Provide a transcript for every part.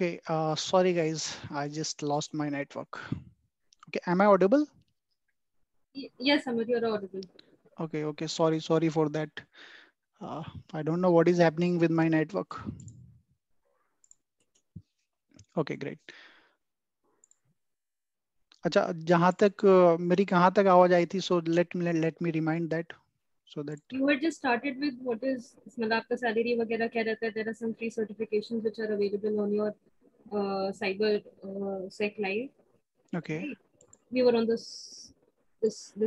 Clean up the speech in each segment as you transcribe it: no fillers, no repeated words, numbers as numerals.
Okay, sorry guys, I just lost my network. Okay, am I audible? Yes, Samar, you're audible. Okay, sorry for that. Uh, I don't know what is happening with my network. Okay, great. अच्छा, जहाँ तक मेरी कहाँ तक आवाज आई थी, so let me remind that so that. You had just started with what is मतलब आपका salary वगैरह क्या रहता है? There are some free certifications which are available on your cyber sec live, Okay. right? We were on this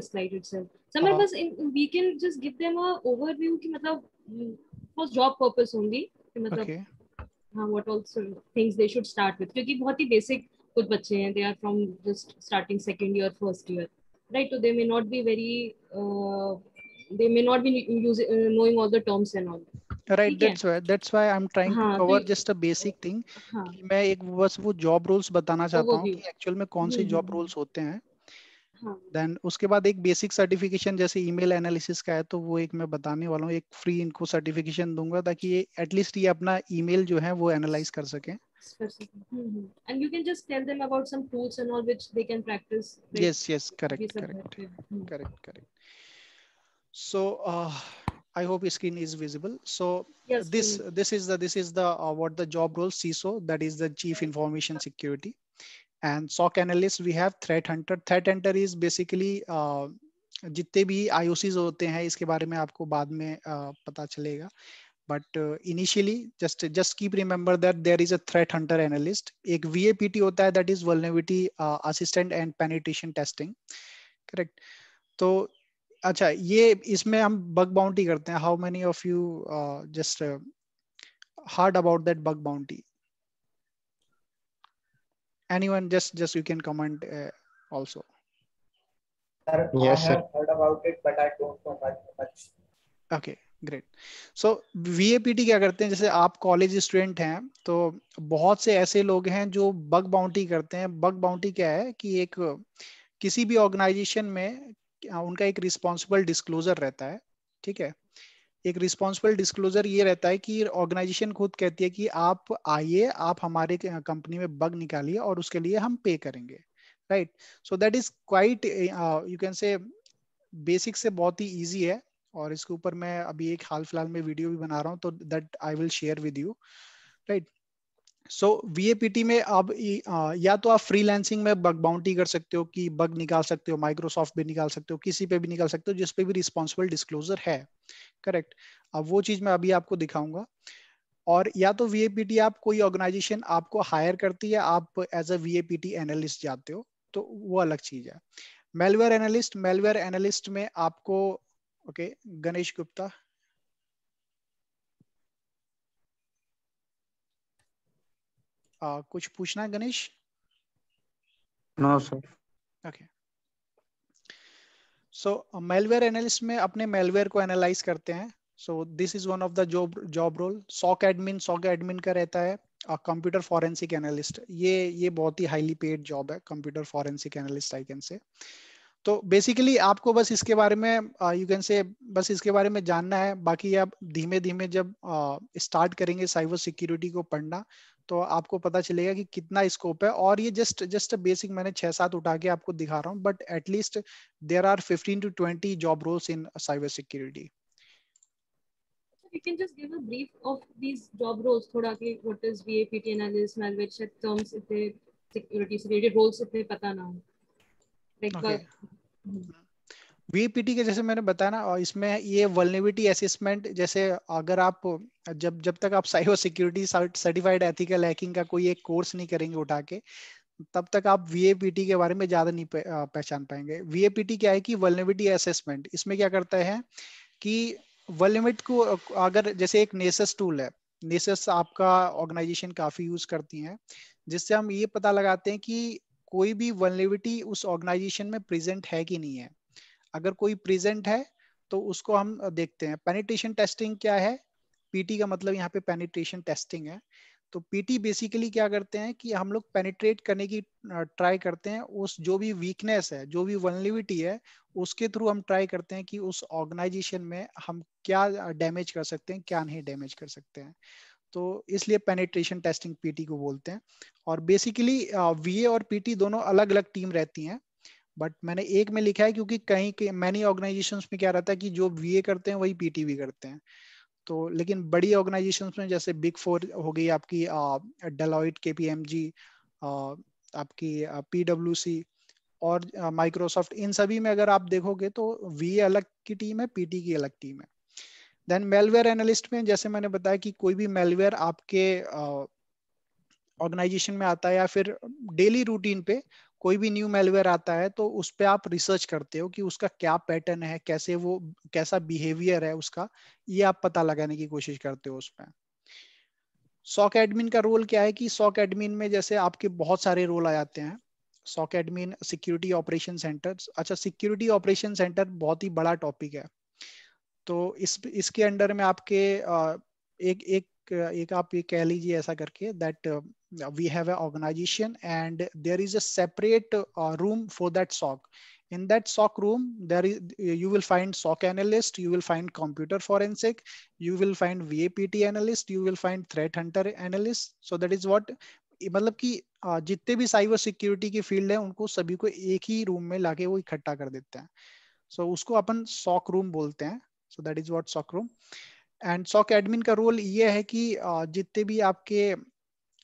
slide itself. Samar, Uh, बस we can just give them a overview कि मतलब for job purpose only कि मतलब okay. हाँ what also things they should start with क्योंकि बहुत ही basic कुछ बच्चे हैं, they are from just starting second year first year, right? So they may not be very they may not be using knowing all the terms and all. Right, ठीक है. that's why I'm trying to हाँ तो cover just a basic thing हाँ कि मैं एक बस वो जॉब रोल्स बताना चाहता हूँ ओवरव्यू. कि एक्चुअल में कौन से जॉब हम्म. रोल्स होते हैं. हाँ. देन उसके बाद एक बेसिक सर्टिफिकेशन जैसे ईमेल एनालिसिस का है, तो वो एक मैं बताने वाला हूँ, एक फ्री इनको सर्टिफिकेशन दूंगा ताकि ये एटलीस्ट ये अपना ईमेल जो है वो एनालाइज कर सकें. Specific. And you can just tell them about some tools and all which they can practice, like Yes, ये correct, सब है correct, फिर. correct. So I hope screen is visible. So Yes, this is the what the job role CISO, that is the Chief Information Security. And SOC analyst we have threat hunter. Threat hunter is basically जितने भी IOCs होते हैं इसके बारे में आपको बाद में पता चलेगा. But initially just keep remember that there is a threat hunter analyst. एक VAPT होता है, that is vulnerability assistant and penetration testing. Correct. तो अच्छा, ये इसमें हम बग बाउंटी करते हैं. How many of you just heard about that bug bounty? Anyone? Just you can comment also. Sir, I Yes, sir. have heard about it, but I don't know much. Okay, great. So VAPT क्या करते हैं, जैसे आप college student हैं तो बहुत से ऐसे लोग हैं जो बग बाउंटी करते हैं. बग बाउंटी क्या है कि एक किसी भी ऑर्गेनाइजेशन में उनका एक रिस्पॉन्सिबल डिस्क्लोजर रहता है. ठीक है. एक रिस्पॉन्सिबल डिस्क्लोजर ये रहता है कि ऑर्गेनाइजेशन खुद कहती है कि आप आइए, आप हमारे कंपनी में बग निकालिए और उसके लिए हम पे करेंगे. Right. So that is quite you can say basic से बहुत ही इजी है. और इसके ऊपर मैं अभी एक हाल फिलहाल में वीडियो भी बना रहा हूँ, तो that I will share with you. Right. So VAPT में अब या तो आप फ्रीलांसिंग में बग बाउंटी कर सकते हो कि बग निकाल सकते हो, माइक्रोसॉफ्ट पे निकाल सकते हो, किसी पे भी निकाल सकते हो जिस पे भी रिस्पॉन्सिबल डिस्क्लोजर है. करेक्ट. अब वो चीज मैं अभी आपको दिखाऊंगा. और या तो VAPT आप कोई ऑर्गेनाइजेशन आपको हायर करती है, आप एज अ VAPT एनालिस्ट जाते हो, तो वो अलग चीज है. मेलवेयर एनालिस्ट में आपको ओके गणेश गुप्ता, कुछ पूछना है Ganesh? No, sir. Okay. So malware analyst में अपने मेलवेयर को एनालाइज करते हैं. So this is one of the job role. SOC admin का रहता है. कंप्यूटर फॉरेंसिक एनालिस्ट, ये बहुत ही हाईली पेड जॉब है, computer forensic analyst I can say. तो बेसिकली आपको बस इसके बारे में यू कैन से बस इसके बारे में जानना है. बाकी आप धीमे धीमे जब स्टार्ट करेंगे साइबर सिक्योरिटी को पढ़ना, तो आपको पता चलेगा कि कितना स्कोप है. और ये जस्ट बेसिक मैंने 6-7 उठा के आपको दिखा रहा हूँ, but at least there are 15 to 20 job roles in cyber security. you can just give a brief of these job roles थोड़ा कि what is VAPT analyst, malware check terms इतने security से related roles इतने पता ना हो, like ओके. VPT के जैसे मैंने बताया ना, और इसमें ये वल्नरेबिलिटी असेसमेंट, जैसे अगर आप जब जब तक आप cyber security certified ethical hacking का कोई एक कोर्स नहीं करेंगे उठा के, तब तक आप VAPT के बारे में ज्यादा नहीं पहचान पाएंगे. VAPT क्या है कि वल्नरेबिलिटी असेसमेंट, इसमें क्या करता है कि वल्नरेबिलिटी को अगर जैसे एक नेसस टूल है, नेसस आपका ऑर्गेनाइजेशन काफी यूज करती है, जिससे हम ये पता लगाते हैं कि कोई भी वल्नरेबिलिटी उस ऑर्गेनाइजेशन में प्रेजेंट है कि नहीं है. अगर कोई प्रेजेंट है तो उसको हम देखते हैं. पेनिट्रेशन टेस्टिंग क्या है? PT का मतलब यहाँ पे पेनिट्रेशन टेस्टिंग है. तो PT बेसिकली क्या करते हैं कि हम लोग पेनिट्रेट करने की ट्राई करते हैं, उस जो भी वीकनेस है, जो भी वल्नरेबिलिटी है, उसके थ्रू हम ट्राई करते हैं कि उस ऑर्गेनाइजेशन में हम क्या डैमेज कर सकते हैं, क्या नहीं डैमेज कर सकते हैं. तो इसलिए पेनिट्रेशन टेस्टिंग पीटी को बोलते हैं। और बेसिकली वीए और पीटी दोनों अलग अलग टीम रहती हैं, बट मैंने एक में लिखा है क्योंकि कहीं के मैनी ऑर्गेनाइजेशंस में क्या रहता है कि जो वीए करते हैं वही पीटी भी करते हैं। तो लेकिन बड़ी ऑर्गेनाइजेशंस में जैसे बिग फोर हो गई आपकी, डेलॉइट, केपीएमजी, आपकी पीडब्ल्यूसी और माइक्रोसॉफ्ट, इन सभी में अगर आप देखोगे तो वीए अलग की टीम है, पीटी की अलग टीम है। देन मेलवेयर एनालिस्ट में जैसे मैंने बताया कि कोई भी मेलवेयर आपके ऑर्गेनाइजेशन में आता है या फिर डेली रूटीन पे कोई भी न्यू मेलवेयर आता है तो उस पे आप रिसर्च करते हो कि उसका क्या पैटर्न है, कैसे वो कैसा बिहेवियर है उसका, ये आप पता लगाने की कोशिश करते हो उसमें। सॉक एडमिन का रोल क्या है कि सॉक एडमिन में जैसे आपके बहुत सारे रोल आ जाते हैं। SOC admin, security operation centre. अच्छा, सिक्योरिटी ऑपरेशन सेंटर बहुत ही बड़ा टॉपिक है। तो इसके अंडर में आपके एक आप ये कह लीजिए ऐसा करके that we have a organisation and there is a separate room for that SOC. In that SOC room, you will find SOC analyst, you will find computer forensic, you will find VAPT analyst, you will find threat hunter analyst. So that is what, मतलब कि जितने भी cyber security की field है उनको सभी को एक ही रूम में लाके वो इकट्ठा कर देते हैं। सो उसको अपन SOC रूम बोलते हैं। सो that is what SOC room. And SOC admin का रोल ये है कि जितने भी आपके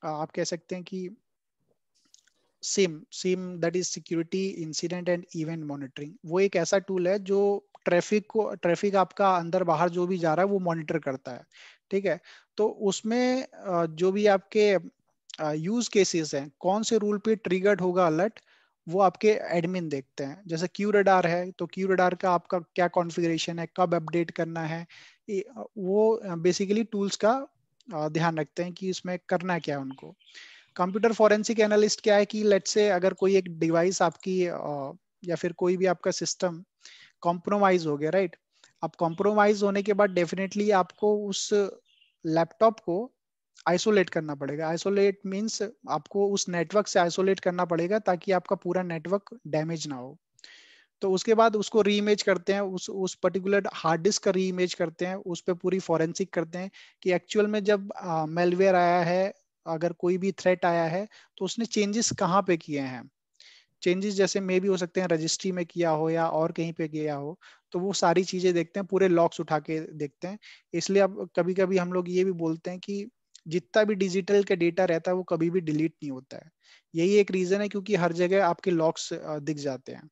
आप कह सकते हैं कि SIM that is security incident and event monitoring, वो एक ऐसा टूल है जो ट्रैफिक आपका अंदर बाहर जो भी जा रहा है वो मॉनिटर करता है। ठीक है, तो उसमें जो भी आपके यूज केसेस हैं, कौन से रूल पे ट्रिगर्ड होगा अलर्ट, वो आपके एडमिन देखते हैं। जैसे क्यू रडार है तो क्यू रडार का आपका क्या कॉन्फ़िगरेशन है, कब अपडेट करना है, वो बेसिकली टूल्स का ध्यान रखते हैं कि इसमें करना क्या है उनको। कंप्यूटर फोरेंसिक एनालिस्ट क्या है कि लेट से अगर कोई एक डिवाइस आपकी या फिर कोई भी आपका सिस्टम कॉम्प्रोमाइज हो गया, राइट। अब कॉम्प्रोमाइज होने के बाद डेफिनेटली आपको उस लैपटॉप को आइसोलेट करना पड़ेगा। आइसोलेट मींस आपको उस नेटवर्क से आइसोलेट करना पड़ेगा ताकि आपका पूरा नेटवर्क डैमेज ना हो। तो उसके बाद उसको रीइमेज करते हैं, उस पर्टिकुलर हार्ड डिस्क का रीइमेज करते हैं, उस पर पूरी फॉरेंसिक करते हैं कि एक्चुअल में जब मेलवेयर आया है, अगर कोई भी थ्रेट आया है तो उसने चेंजेस कहाँ पे किए हैं। चेंजेस जैसे मे भी हो सकते हैं रजिस्ट्री में किया हो या और कहीं पे किया हो, तो वो सारी चीजें देखते हैं, पूरे लॉग्स उठा के देखते हैं। इसलिए अब कभी कभी हम लोग ये भी बोलते हैं कि जितना भी डिजिटल का डेटा रहता है वो कभी भी डिलीट नहीं होता है। यही एक रीजन है क्योंकि हर जगह आपके लॉग्स दिख जाते हैं।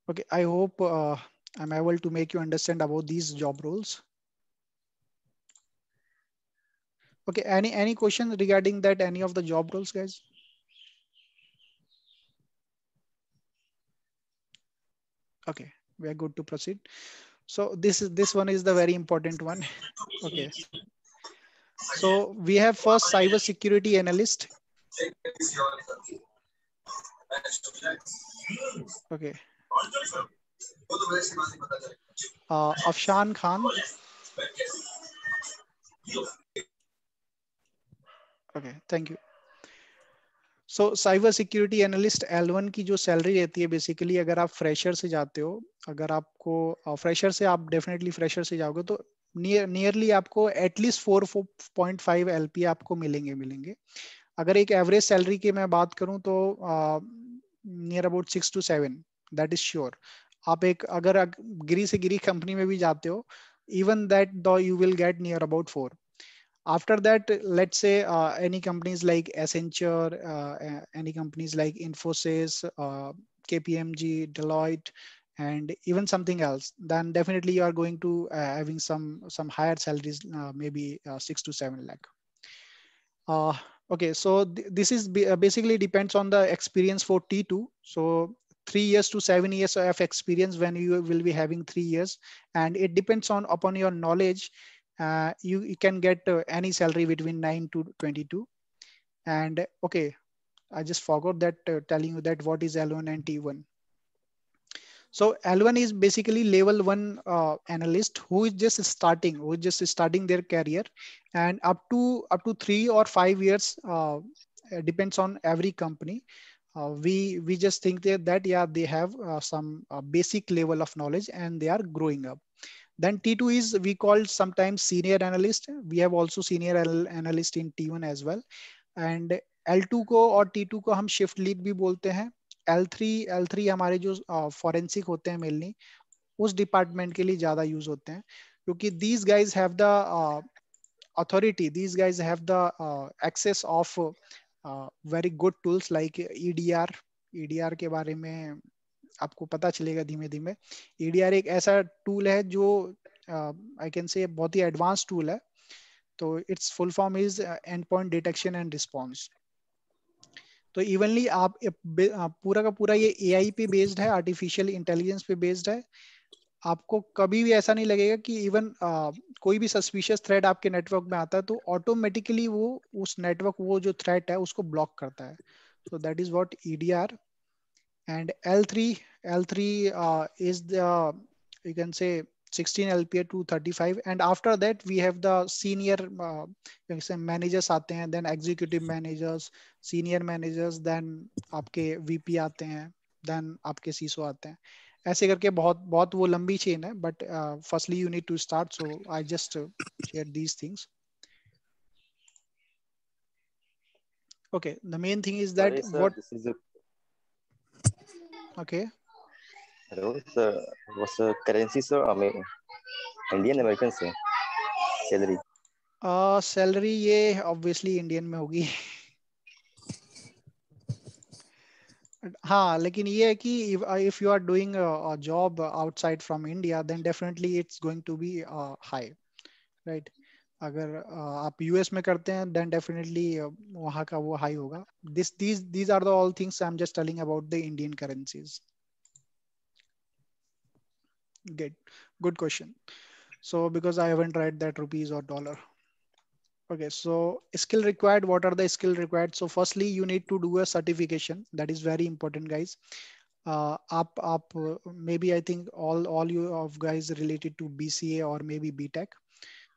Okay, I hope I'm able to make you understand about these job roles. Okay, any question regarding that, any of the job roles, guys? Okay, we are good to proceed. So this one is the very important one. Okay. So we have first cyber security analyst. Okay. Afshan Khan. Okay, thank you. So cyber security analyst L1 की जो salary रहती है, basically अगर आप fresher से जाते हो, अगर आपको फ्रेशर से आप डेफिनेटली फ्रेशर से जाओगे तो नियरली आपको एटलीस्ट 4.5 LP आपको मिलेंगे। अगर एक एवरेज सैलरी की मैं बात करूं तो near about 6 to 7, that is sure. आप एक अगर गिरी से गिरी कंपनी में भी जाते हो, इवन दैट दो you will gate near about 4। After that, let's say any companies like Accenture, any companies like Infosys, KPMG, Deloitte, and even something else, then definitely you are going to having some higher salaries, maybe 6 to 7 lakh. Okay, so this is basically depends on the experience for T2. So 3 years to 7 years of experience when you will be having 3 years, and it depends on upon your knowledge. You can get any salary between 9 to 22. And okay, I just forgot that telling you that what is L1 and T1. So L1 is basically level 1 analyst who is just starting their career, and up to 3 or 5 years, depends on every company. We just think that yeah, they have some basic level of knowledge and they are growing up. Then T2 is we call sometimes senior analyst. We have also senior analyst in T1 as well. And L2 को और T2 को हम shift lead भी बोलते हैं. L3 हमारे जो forensic होते हैं मेनली उस डिपार्टमेंट के लिए ज्यादा यूज होते हैं, क्योंकि these guys have the authority, these guys have the access of very good tools like EDR के बारे में आपको पता चलेगा धीमे धीमे. EDR एक ऐसा टूल है जो आई कैन से बहुत ही एडवांस टूल है. तो it's full form is and point detection and response. तो इवनली आप पूरा का पूरा ये AI पे बेस्ड है, आर्टिफिशियल इंटेलिजेंस पे बेस्ड है. आपको कभी भी ऐसा नहीं लगेगा कि इवन कोई भी सस्पिशियस थ्रेड आपके नेटवर्क में आता है तो ऑटोमेटिकली वो उस नेटवर्क वो जो थ्रेट है उसको ब्लॉक करता है. सो that is what EDR. And L3 is the, you can say 16 LPA to 35, and after that we have the senior you can say managers आते हैं, then executive managers, senior managers, then आपके VP आते हैं, then आपके CISO आते हैं. ऐसे करके बहुत बहुत वो लंबी चेन है, but firstly you need to start, so I just shared these things. Okay, the main thing is that Sorry, sir, what this is a okay. hello, sir. What's the currency, sir? I mean, Indian American, sir. Salary. Salary ये obviously Indian में होगी. हाँ, लेकिन ये है कि if you are doing a job outside from India, then definitely it's going to be high, right? अगर आप US में करते हैं, then definitely वहाँ का वो high होगा. These are the all things I'm just telling about the Indian currencies. Good question. So because I haven't tried that rupees or dollar. Okay, so skill required. What are the skill required? So firstly, you need to do a certification. That is very important, guys. Maybe I think all you of guys related to BCA or maybe BTech,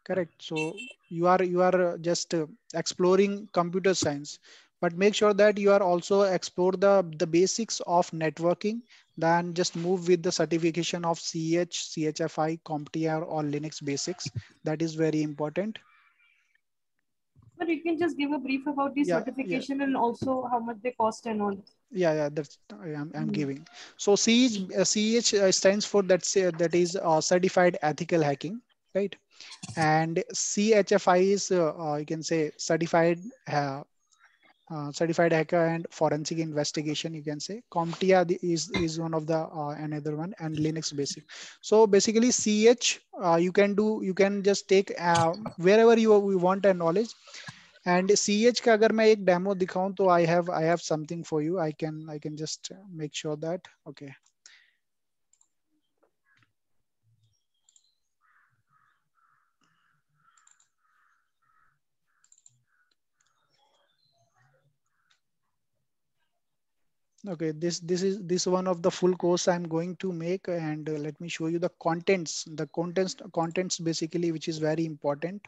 correct? So you are just exploring computer science, but make sure that you are also explore the basics of networking. Then just move with the certification of CH, CHFI, CompTIA or Linux basics. That is very important. But you can just give a brief about the certification and also how much they cost and all. Yeah, that's I'm giving. So CH stands for that is certified ethical hacking, right? And CHFI is you can say certified hacker and forensic investigation. You can say CompTIA is one of the another one, and Linux basic. So basically CH you can just take wherever you want a knowledge. And CH का अगर मैं एक demo दिखाऊं तो I have something for you. I can just make sure that okay. Okay, this one of the full course I'm going to make, and let me show you the contents. The contents basically, which is very important.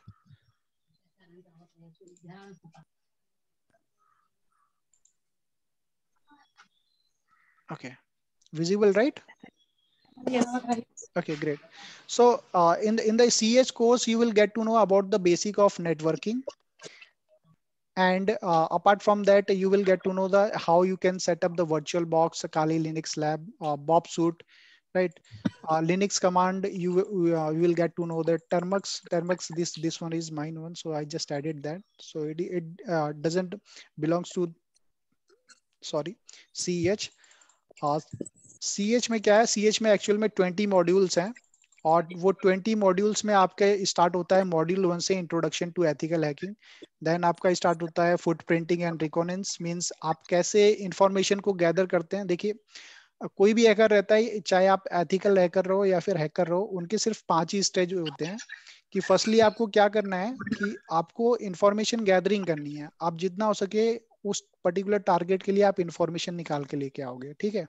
Okay, visible, right? Yes. Okay, great. So in the CH course, you will get to know about the basic of networking. And apart from that, you will get to know how you can set up the virtual box, Kali Linux Lab, Bob Suite, right? Linux command, you will get to know that Termux. This one is mine one, so I just added that. So it doesn't belongs to CH. CH में क्या है? CH में actual में 20 modules हैं, और वो 20 modules में आपके स्टार्ट होता है मॉड्यूल 1 से introduction to ethical hacking. Then आपका स्टार्ट होता है फुटप्रिंटिंग एंड रिकॉनेंस, मींस आप कैसे इंफॉर्मेशन को गैदर करते हैं. देखिए कोई भी हैकर रहता है, चाहे आप एथिकल हैकर रहो या फिर हैकर रहो, उनके सिर्फ 5 ही स्टेज होते हैं. कि फर्स्टली आपको क्या करना है कि आपको इंफॉर्मेशन गैदरिंग करनी है. आप जितना हो सके उस पर्टिकुलर टारगेट के लिए आप इंफॉर्मेशन निकाल के लेके आओगे, ठीक है.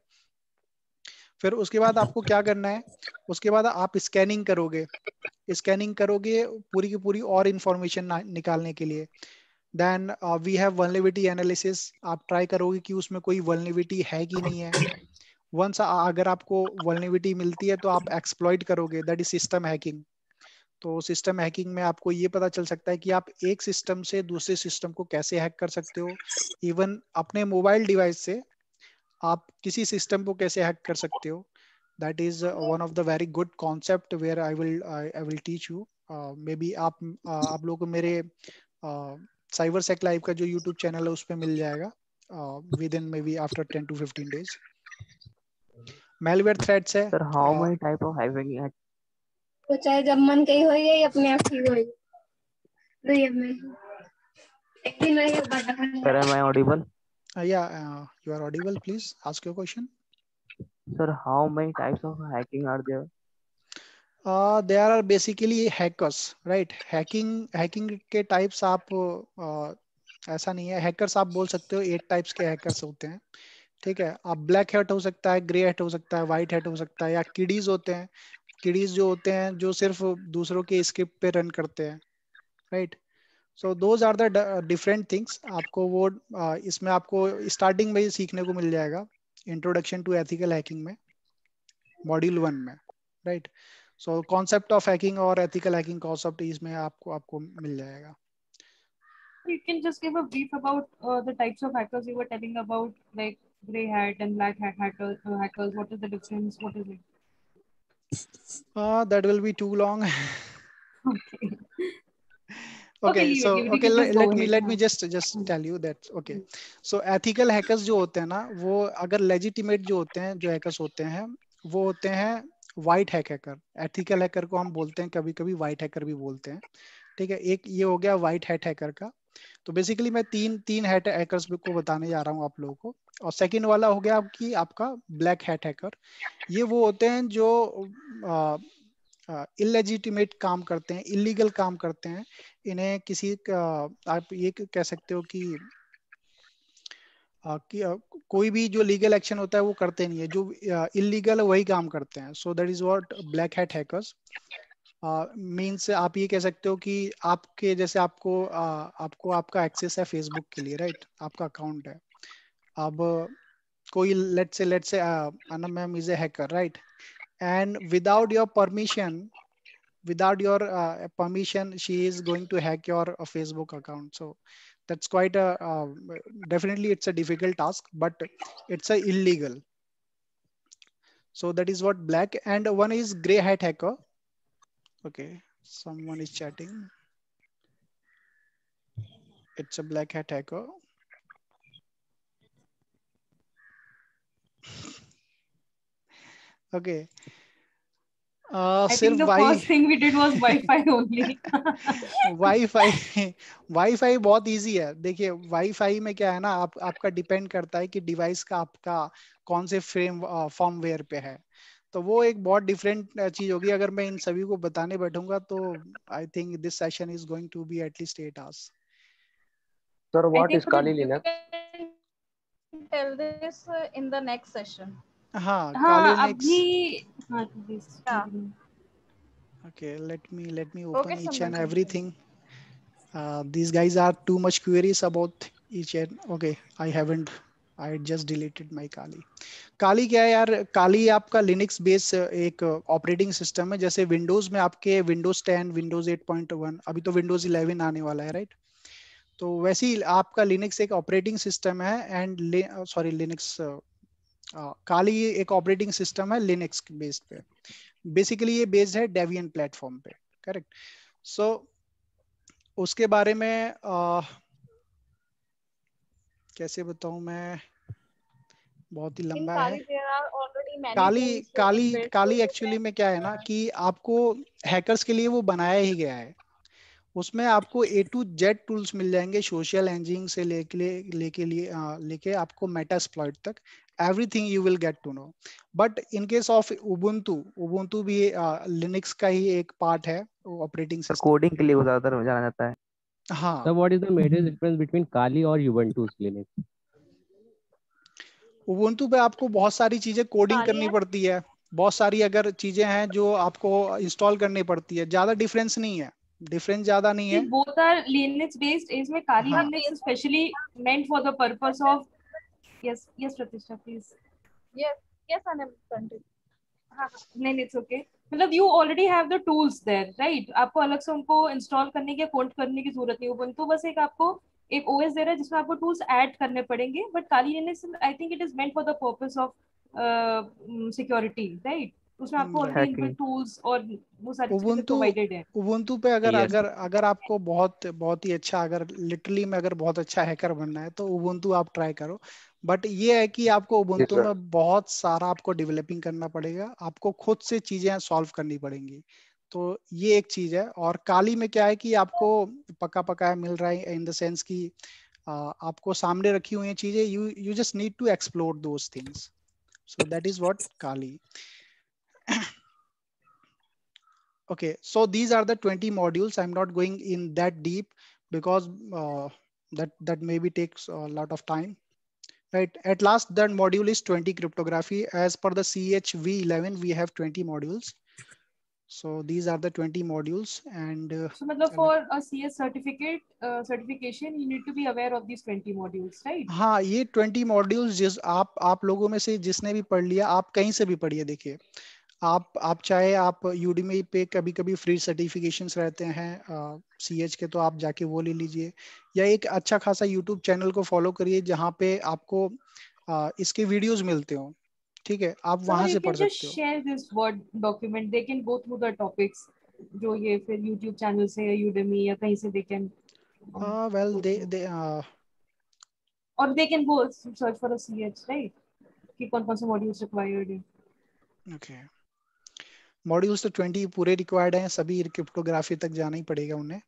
फिर उसके बाद आपको क्या करना है, उसके बाद आप स्कैनिंग करोगे पूरी की पूरी और इंफॉर्मेशन निकालने के लिए. Then we have vulnerability analysis. आप ट्राई करोगे कि उसमें कोई वल्नरेबिलिटी है कि नहीं है. वंस अगर आपको वल्नरेबिलिटी मिलती है तो आप एक्सप्लॉइट करोगे, दैट इज सिस्टम हैकिंग। तो सिस्टम हैकिंग में आपको ये पता चल सकता है कि आप एक सिस्टम से दूसरे सिस्टम को कैसे हैक कर सकते हो। इवन अपने मोबाइल डिवाइस से आप किसी सिस्टम को कैसे हैक कर सकते हो। That is one of the very good concept where I will teach you. Maybe आप लोगों को मेरे साइबर सेक लाइव का जो यूट्यूब चैनल है उस पर मिल जाएगा with in may be after 10 to 15 days। Malware threads है। Sir, how many type of hacking? तो चाहे जब मन कहीं हो ये अपने आप ठीक हो तो ये में एक दिन ये बता। Sir, am I audible? You are audible. Please ask your question. Sir, how many types of hacking are there? There are basically hackers, right? Hacking के types आप ऐसा नहीं है। hackers आप बोल सकते हो 8 types के hackers होते हैं, ठीक है। आप ब्लैक हैट हो सकता है, ग्रे हैट हो सकता है, व्हाइट हैट हो सकता है, या किडीज होते हैं। किडीज जो होते हैं जो सिर्फ दूसरों के स्क्रिप्ट पे रन करते हैं, right. So those are the different things. आपको वो इसमें आपको स्टार्टिंग में ही सीखने को मिल जाएगा, इंट्रोडक्शन टू एथिकल हैकिंग में, मॉड्यूल 1 में, right. So concept of hacking और एथिकल हैकिंग कॉन्सेप्ट इसमें आपको मिल जाएगा। You can just give a brief about the types of hackers you were telling about, like gray hat and black hat hackers. What is the difference? What is it? That will be too long. Okay. Okay, leave so it. You okay, can just go let me ahead. just tell you that. Okay, so ethical hackers जो होते हैं ना, वो अगर legitimate जो होते हैं, जो hackers होते हैं, वो होते हैं white hat hacker। ethical hacker को हम बोलते हैं कभी कभी white hacker भी बोलते हैं, ठीक है। एक ये हो गया white hat hacker का। तो बेसिकली मैं तीन हैट हैकर्स को बताने जा रहा हूँ आप लोगों को। और सेकंड वाला हो गया आपका ब्लैक हैट हैकर। ये वो होते हैं जो इलेजिटिमेट काम करते हैं, इलीगल काम करते हैं। इन्हें किसी का आप ये कह सकते हो कि कोई भी जो लीगल एक्शन होता है वो करते नहीं है, जो इलीगल है वही काम करते हैं। सो that is what black hat hackers means. आप ये कह सकते हो कि आपके जैसे आपको आपका एक्सेस है फेसबुक के लिए, राइट। आपका अकाउंट है। अब कोई let's say Anam ma'am is a hacker, right, and without your permission she is going to hack your Facebook account. So that's quite a definitely it's a difficult task, but it's a illegal. So that is what black, and one is gray hat hacker. Okay, someone is chatting. It's a black hat hacker. Okay. I think the first thing we did was Wi-Fi only. Wifi बहुत easy है। देखिए wifi में क्या है ना, आपका depend करता है कि डिवाइस का आपका कौन से फॉर्मवेयर पे है। तो वो एक बहुत डिफरेंट चीज होगी। अगर मैं इन सभी को बताने बैठूंगा तो I think this session is going to be at least 8 hours. Sir, what is Kali Linux? Tell this in the next session. हाँ, Kali Linux. अभी हाँ please. Yeah. Okay, let me open Okay, each someone and everything. These guys are too much queries about each and okay, I just deleted my Kali. Kali क्या है यार? Kali आपका Linux base एक operating system है। जैसे Windows में आपके Windows 10, Windows 8.1, अभी तो विंडोज 11 आने वाला है, राइट। तो वैसे ही आपका लिनक्स एक ऑपरेटिंग सिस्टम है एंड लिनक्स काली एक ऑपरेटिंग सिस्टम है लिनक्स बेस्ड पे। बेसिकली ये बेस्ड है डेवियन प्लेटफॉर्म पे, करेक्ट। सो उसके बारे में कैसे बताऊं मैं, बहुत ही लंबा है। काली एक्चुअली में क्या है ना कि आपको हैकर्स के लिए वो बनाया ही गया है। उसमें आपको A to Z टूल्स मिल जाएंगे, सोशल इंजीनियरिंग से लेके आपको मेटास्प्लॉइट तक, everything you will get to know. But in case of Ubuntu भी लिनक्स का ही एक पार्ट है, ऑपरेटिंग सिस्टम। कोडिंग के लिए वो ज्यादातर जाना जाता है। हाँ। So what is the major difference between Kali और Ubuntu Linux? उबुंटू पे आपको बहुत सारी चीजें कोडिंग करनी पड़ती है, बहुत सारी अगर चीजें हैं जो आपको इंस्टॉल करनी पड़ती है। ज्यादा डिफरेंस नहीं है, डिफरेंस ज्यादा नहीं है। Both are Linux based. इसमें Kali Linux is specially meant for the purpose of yes Pratishtha please. Yes, Yes, Anil, continue. हाँ हाँ, नहीं इट्स ओके। मतलब you already have the tools there right, आपको अलग से उनको इंस्टॉल करने की या कोड करने की जरूरत नहीं। उबंटू बस एक आपको एक ओएस दे रहा है जिसमें आपको टूल्स ऐड करने पड़ेंगे, but Kali Linux I think it is meant for the purpose of security right. उसमें आपको right. Already Hacking. Inbuilt tools और वो सारी चीजें उबुंटू प्रोवाइडेड है। उबुंटू पे अगर Yes. अगर अगर आपको बहुत बहुत ही अच्छा, अगर लिटरली में अगर बहुत अच्छा हैकर बनना है तो उबुंटू आप ट्राई करो। बट ये है कि आपको Yes, उबुंटू sir. में बहुत सारा आपको डेवलपिंग करना पड़ेगा, आपको खुद से चीजें सॉल्व करनी पड़ेंगी। तो ये एक चीज है। और काली में क्या है कि आपको पका पकाया मिल रहा है इन द सेंस कि आपको सामने रखी हुई हैं चीजें, you you just need to explore those things. So that is what Kali. Okay, so these are the 20 modules. I'm not going in that deep because that maybe takes a lot of time. Right. At last, that module is 20 cryptography. As per the CHV11, we have 20 modules. So these are the 20 modules. And So मतलब for a CS certification you need to be aware of these 20 modules right? हाँ, ये 20 modules जिस आप लोगों में से जिसने भी पढ़ लिया, आप कहीं से भी पढ़िए। देखिए, आप चाहे आप यूडीमी पे कभी कभी फ्री सर्टिफिकेशंस रहते हैं सीएच के, तो आप जाके वो ले लीजिए, या एक अच्छा खासा यूट्यूब चैनल को फॉलो करिए जहाँ पे आपको इसके वीडियोस मिलते हो। ठीक है, आप So वहां you से can पढ़ just सकते हो। share this Word document. They can go through the topics जो ये फिर YouTube चैनल से या Udemy या कहीं से they can well go through. दे और they can go search for a CH right कि कौन कौन से modules required है। ओके, मॉड्यूल्स तो 20 पूरे रिक्वायर्ड हैं, सभी क्रिप्टोग्राफी तक जाना ही पड़ेगा उन्हें।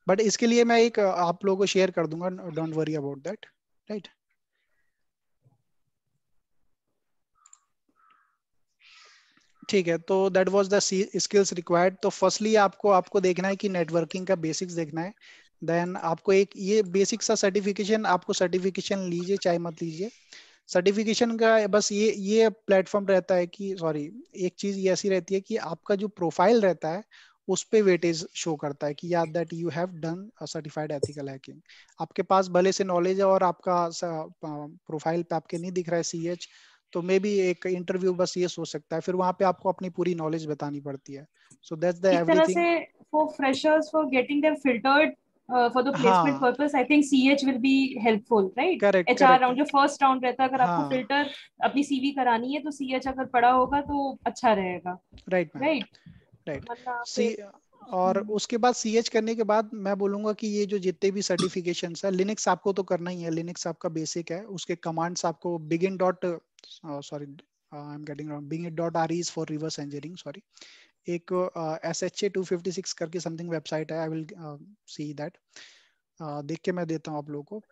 बट इसके लिए मैं एक आप लोगों को शेयर कर दूंगा, don't worry about that. Right. ठीक है, तो that was the skills required. तो फर्स्टली आपको आपको देखना है कि नेटवर्किंग का बेसिक्स देखना है। देन आपको एक ये बेसिक सा सर्टिफिकेशन, आपको सर्टिफिकेशन लीजिए चाहे मत लीजिए, सर्टिफिकेशन का बस ये प्लेटफॉर्म रहता है कि सॉरी, एक चीज ये ऐसी रहती है कि आपका जो प्रोफाइल रहता है उस पे वेटेज शो करता है कि या that you have done certified ethical hacking. आपके पास भले से नॉलेज है और आपका प्रोफाइल पे आपके नहीं दिख रहा है सीएच, तो मे बी एक इंटरव्यू बस ये सोच सकता है, फिर वहां पे आपको अपनी पूरी नॉलेज बतानी पड़ती है। सो दैट्स द एक तरह से everything. for freshers for getting them filtered for the placement हाँ, purpose I think CH will be helpful right? Correct HR correct. Round जो फर्स्ट राउंड रहता है, अगर आपको हाँ, फिल्टर अपनी CV करानी है तो CH अगर पढ़ा होगा तो अच्छा रहेगा राइट मैम, राइट। राइट। वरना सी फिर और उसके बाद सीएच करने के बाद मैं बोलूंगा कि ये जो जितने भी सर्टिफिकेशन है, लिनक्स आपको तो करना ही है, लिनक्स आपका बेसिक है। उसके कमांड्स आपको begin dot sorry I am getting wrong, begin dot are is for reverse engineering, sorry. एक SHA 256 करके समथिंग वेबसाइट है, आई विल सी दैट, देख के मैं देता हूँ आप लोगों को।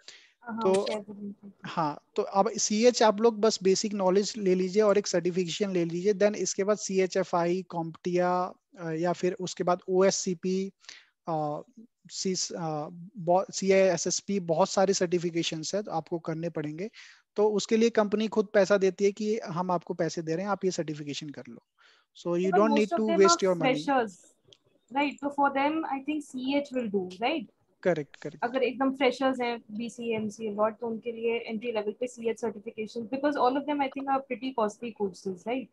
हाँ तो शेयर करूंगी। हाँ, तो अब सीएच आप लोग बस बेसिक नॉलेज ले लीजिए और एक सर्टिफिकेशन ले लीजिए। देन इसके बाद CHFI, कॉम्पटिया, या फिर उसके बाद OSCP, CISSP, बहुत सारे सर्टिफिकेशंस है तो आपको करने पड़ेंगे। तो उसके लिए कंपनी खुद पैसा देती है कि हम आपको पैसे दे रहे हैं, आप ये सर्टिफिकेशन कर लो। So you But don't need most of to them are waste your money. freshers right, so for them I think CH will do right। Correct correct. अगर एकदम फ्रेशर्स हैं BCMC लॉट तो उनके लिए एंट्री लेवल पे CH certification because all of them I think are pretty costly courses right.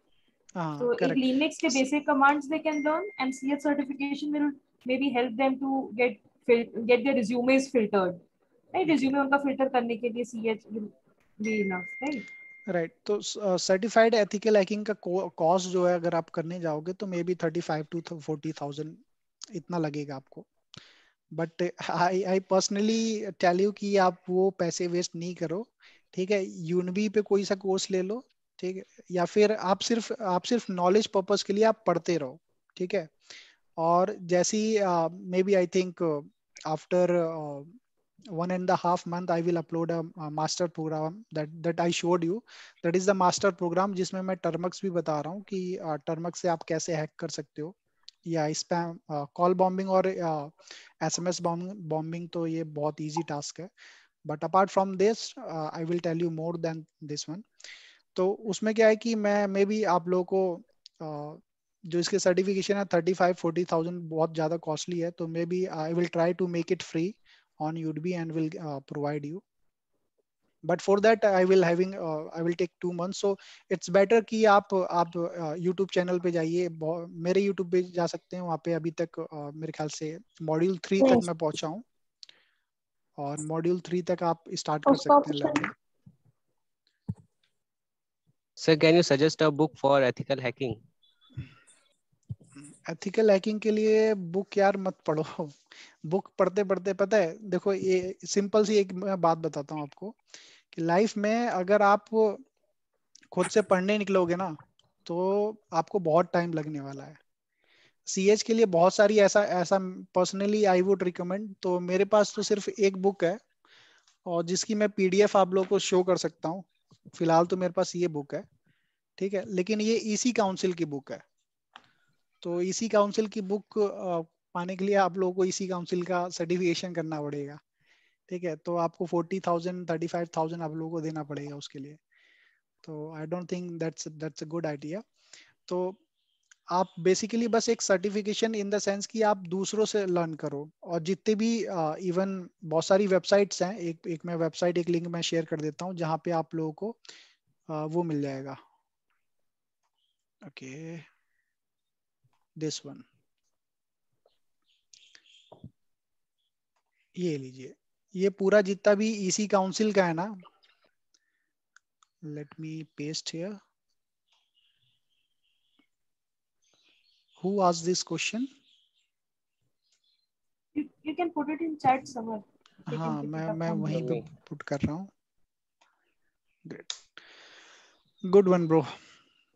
हाँ, So एक करेक्ट। Linux के basic commands they can learn and CH certification will maybe help them to get their resumes filtered right। resume उनका filter करने के लिए CH will be enough right। Right. तो certified ethical hacking का cost जो है, अगर आप करने जाओगे तो मे बी 35,000 to 40,000 इतना लगेगा आपको। But I personally tell you कि आप वो पैसे वेस्ट नहीं करो। ठीक है, यूनिबी पे कोई सा कोर्स ले लो। ठीक है, या फिर आप सिर्फ नॉलेज पर्पस के लिए आप पढ़ते रहो। ठीक है, और जैसी maybe I think after 1.5 month I will upload a master program that I showed you, that is the master program जिसमें मैं टर्मक्स भी बता रहा हूँ कि टर्मक्स से आप कैसे हैक कर सकते हो, या स्पैम कॉल बॉम्बिंग और SMS बॉम्बिंग, तो ये बहुत इजी टास्क है। But apart from this I will tell you more than this one. तो उसमें क्या है कि मैं मे बी आप लोगों को जो इसके सर्टिफिकेशन है 35-40,000 बहुत ज्यादा कॉस्टली है, तो maybe I will try to make it free on Udemy and will provide you. But for that I will take 2 months. So it's better कि आप यूट्यूब चैनल पे जाइए, मेरे यूट्यूब पे जा सकते हैं, वहाँ पे अभी तक मेरे ख्याल से मॉड्यूल 3 तक मैं पहुंचा हूँ, और मॉड्यूल 3 तक आप स्टार्ट कर सकते हैं learning. Sir, can you suggest a book for ethical hacking? Ethical hacking के लिए बुक यार मत पढ़ो. बुक पढ़ते पढ़ते पता है, देखो ये सिंपल सी एक मैं बात बताता हूँ आपको, कि लाइफ में अगर आप खुद से पढ़ने निकलोगे ना, तो आपको बहुत टाइम लगने वाला है. सीएच के लिए बहुत सारी ऐसा ऐसा पर्सनली आई वुड रिकमेंड, तो मेरे पास तो सिर्फ एक बुक है, और जिसकी मैं पीडीएफ आप लोगों को शो कर सकता हूँ. फिलहाल तो मेरे पास ये बुक है, ठीक है, लेकिन ये इसी काउंसिल की बुक है. तो इसी काउंसिल की बुक पाने के लिए आप लोगों को इसी काउंसिल का सर्टिफिकेशन करना पड़ेगा, ठीक है. तो आपको 40,000 35,000 आप लोगों को देना पड़ेगा उसके लिए. तो I don't think that's a good idea. तो आप बेसिकली बस एक सर्टिफिकेशन इन द सेंस कि आप दूसरों से लर्न करो, और जितने भी इवन बहुत सारी वेबसाइट्स हैं, एक मैं वेबसाइट एक लिंक मैं शेयर कर देता हूँ जहाँ पे आप लोगों को वो मिल जाएगा. ओके, दिस वन, ये लीजिए, ये पूरा जितना भी इसी काउंसिल का है ना. Let me paste here. Who asked this question? You can put it in chat somewhere. They can हाँ, pick it मैं up मैं from वहीं पे there. पुट कर रहा हूँ. Great, good one bro.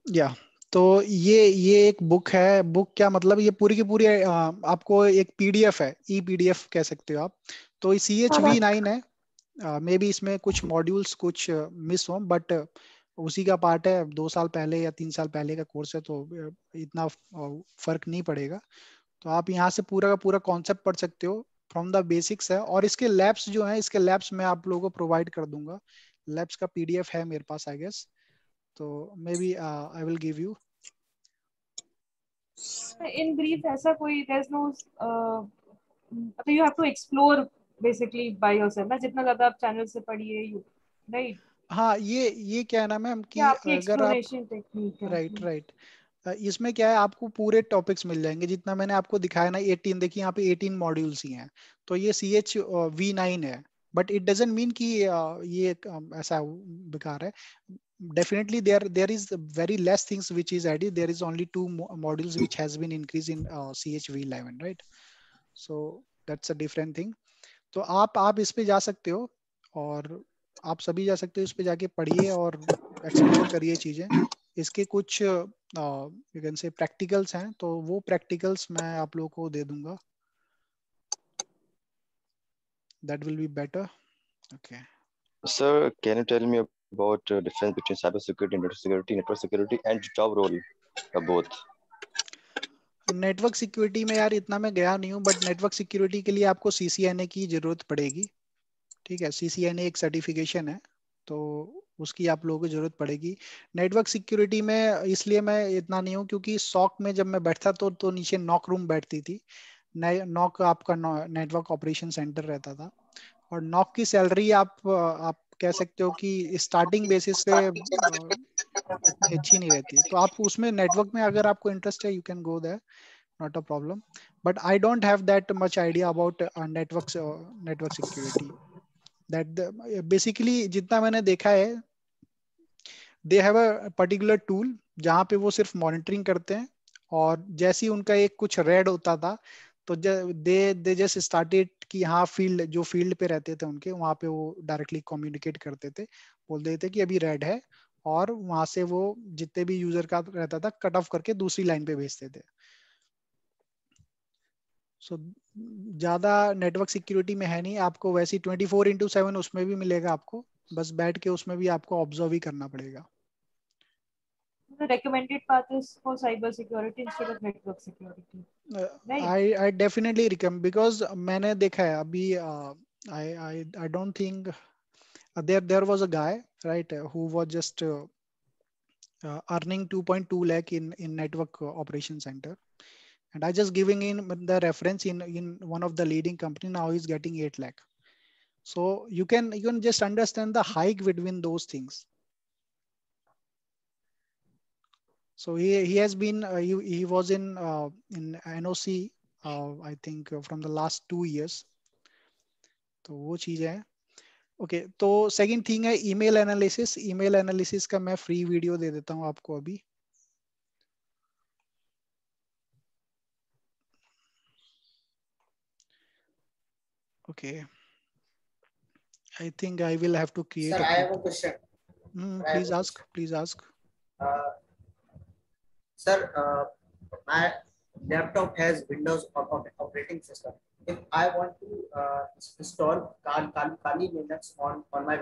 या तो ये एक बुक है. बुक क्या मतलब, ये पूरी की पूरी आपको एक पीडीएफ है, ई पीडीएफ कह सकते हो आप. तो CHV9 है. मे बी इसमें कुछ मॉड्यूल्स कुछ मिस हो, बट उसी का पार्ट है. 2 साल पहले या 3 साल पहले का कोर्स है, तो इतना फर्क नहीं पड़ेगा. तो आप यहाँ से पूरा का पूरा कॉन्सेप्ट पढ़ सकते हो, फ्रॉम द बेसिक्स है. और इसके लैब्स जो हैं, इसके लैब्स मैं आप लोगों को प्रोवाइड कर दूंगा. लैब्स का पीडीएफ है मेरे पास आई गेस, तो maybe I will give you. In brief, ऐसा कोई there's no तो you have to explore basically by yourself ना, जितना ज्यादा आप चैनल से पढ़िए you right. हाँ, ये क्या है ना मैम, ये कि आपकी अगर आप एक्सप्लोरेशन टेक्निक है. राइट राइट, इसमें क्या है, आपको पूरे टॉपिक्स मिल जाएंगे जितना मैंने आपको दिखाया ना. 18 देखिए, यहाँ पे 18 मॉड्यूल्स ही हैं. तो ये CHV9 है, बट इट डजंट मीन कि ये ऐसा बेकार है. Definitely there is very less things which is added. There is only 2 modules which has been increased in CHV11, right? So that's a different thing. तो आप इस पे जा सकते हो, और आप सभी जा सकते हो इस पे, जाके पढ़िए और एक्सप्लोर करिए चीजें. इसके कुछ यू कैन से प्रैक्टिकल्स हैं, तो वो प्रैक्टिकल्स मैं आप लोगों को दे दूंगा. That will be better. Okay. Sir, can you tell me about difference between cyber security and network security and job role both? Network security में यार इतना मैं गया नहीं हूँ, बट नेटवर्क सिक्योरिटी के लिए आपको CCNA की जरूरत पड़ेगी, ठीक है. CCNA एक सर्टिफिकेशन है, तो उसकी आप लोगों को जरूरत पड़ेगी. नेटवर्क सिक्योरिटी में इसलिए मैं इतना नहीं हूँ, क्योंकि सॉक में जब मैं बैठता तो नीचे नॉक रूम बैठती थी. नॉक आपका नेटवर्क ऑपरेशन सेंटर रहता था, और नॉक की सैलरी आप कह सकते हो कि स्टार्टिंग बेसिस पे इतनी अच्छी नहीं रहती. तो आप उसमें नेटवर्क में अगर आपको इंटरेस्ट है, you can go there, not a problem. But I don't have that much idea about network security. That basically जितना मैंने देखा है, they have a particular tool जहाँ पे वो सिर्फ मॉनिटरिंग करते हैं, और जैसे ही उनका एक कुछ रेड होता था, तो दे जस्ट स्टार्टेड कि हाँ, फील्ड जो फील्ड पे रहते थे उनके, वहाँ पे वो डायरेक्टली कम्युनिकेट करते थे, बोल देते थे कि अभी रेड है, और वहां से वो जितने भी यूजर का रहता था कट ऑफ करके दूसरी लाइन पे भेजते थे. सो ज्यादा नेटवर्क सिक्योरिटी में है नहीं. आपको वैसे 24/7 उसमें भी मिलेगा आपको, बस बैठ के उसमें भी आपको ऑब्जर्व ही करना पड़ेगा. The recommended path is for cyber security instead of network security, right? I definitely recommend, because मैंने देखा है अभी, I don't think there was a guy, right, who was just earning 2.2 lakh in network operation center, and I just giving in the reference in one of the leading company. Now he's getting 8 lakh. So you can just understand the hike between those things. So he has been he was in NOC I think from the last 2 years. तो वो चीज है. Okay तो second thing है email analysis. Email analysis का मैं free video दे देता हूं आपको अभी. Okay I think I will have to create Sir, a I have a group. question. Please ask. Please ask. Sir, my laptop has Windows operating system. If I want to install Kali Linux on my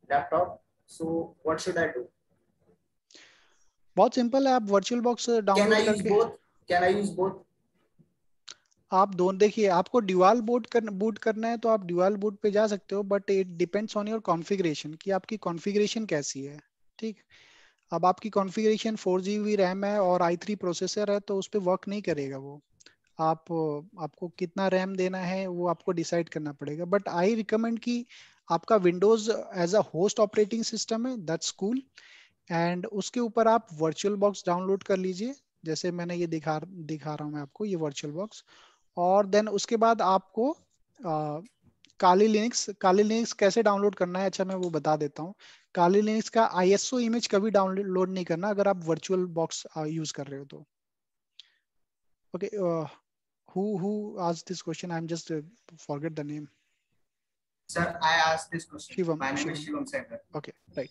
laptop, so what should I do? बहुत simple है. आप virtual box download करके Can I use both? आप दोनों देखिए. आपको dual boot करना है तो आप ड्यूअल बूट पे जा सकते हो, but it depends on your configuration कि आपकी कॉन्फ़िगरेशन कैसी है. ठीक. अब आपकी कॉन्फ़िगरेशन 4 GB रैम है और i3 प्रोसेसर है तो उस पर वर्क नहीं करेगा वो. आपको कितना रैम देना है वो आपको डिसाइड करना पड़ेगा. बट आई रिकमेंड कि आपका Windows as a host operating system है, दैट्स कूल. एंड उसके ऊपर आप वर्चुअल बॉक्स डाउनलोड कर लीजिए. जैसे मैंने ये दिखा रहा हूँ मैं आपको ये वर्चुअल बॉक्स. और देन उसके बाद आपको काली लिनक्स कैसे डाउनलोड करना है. अच्छा मैं वो बता देता हूँ. काली लिनक्स का ISO इमेज कभी डाउनलोड नहीं करना अगर आप वर्चुअल बॉक्स यूज कर रहे हो तो. Okay who asked this question? I'm just forget the name. Sir, I asked this question. Shivam. My name is Shivam Sagar. Okay, right.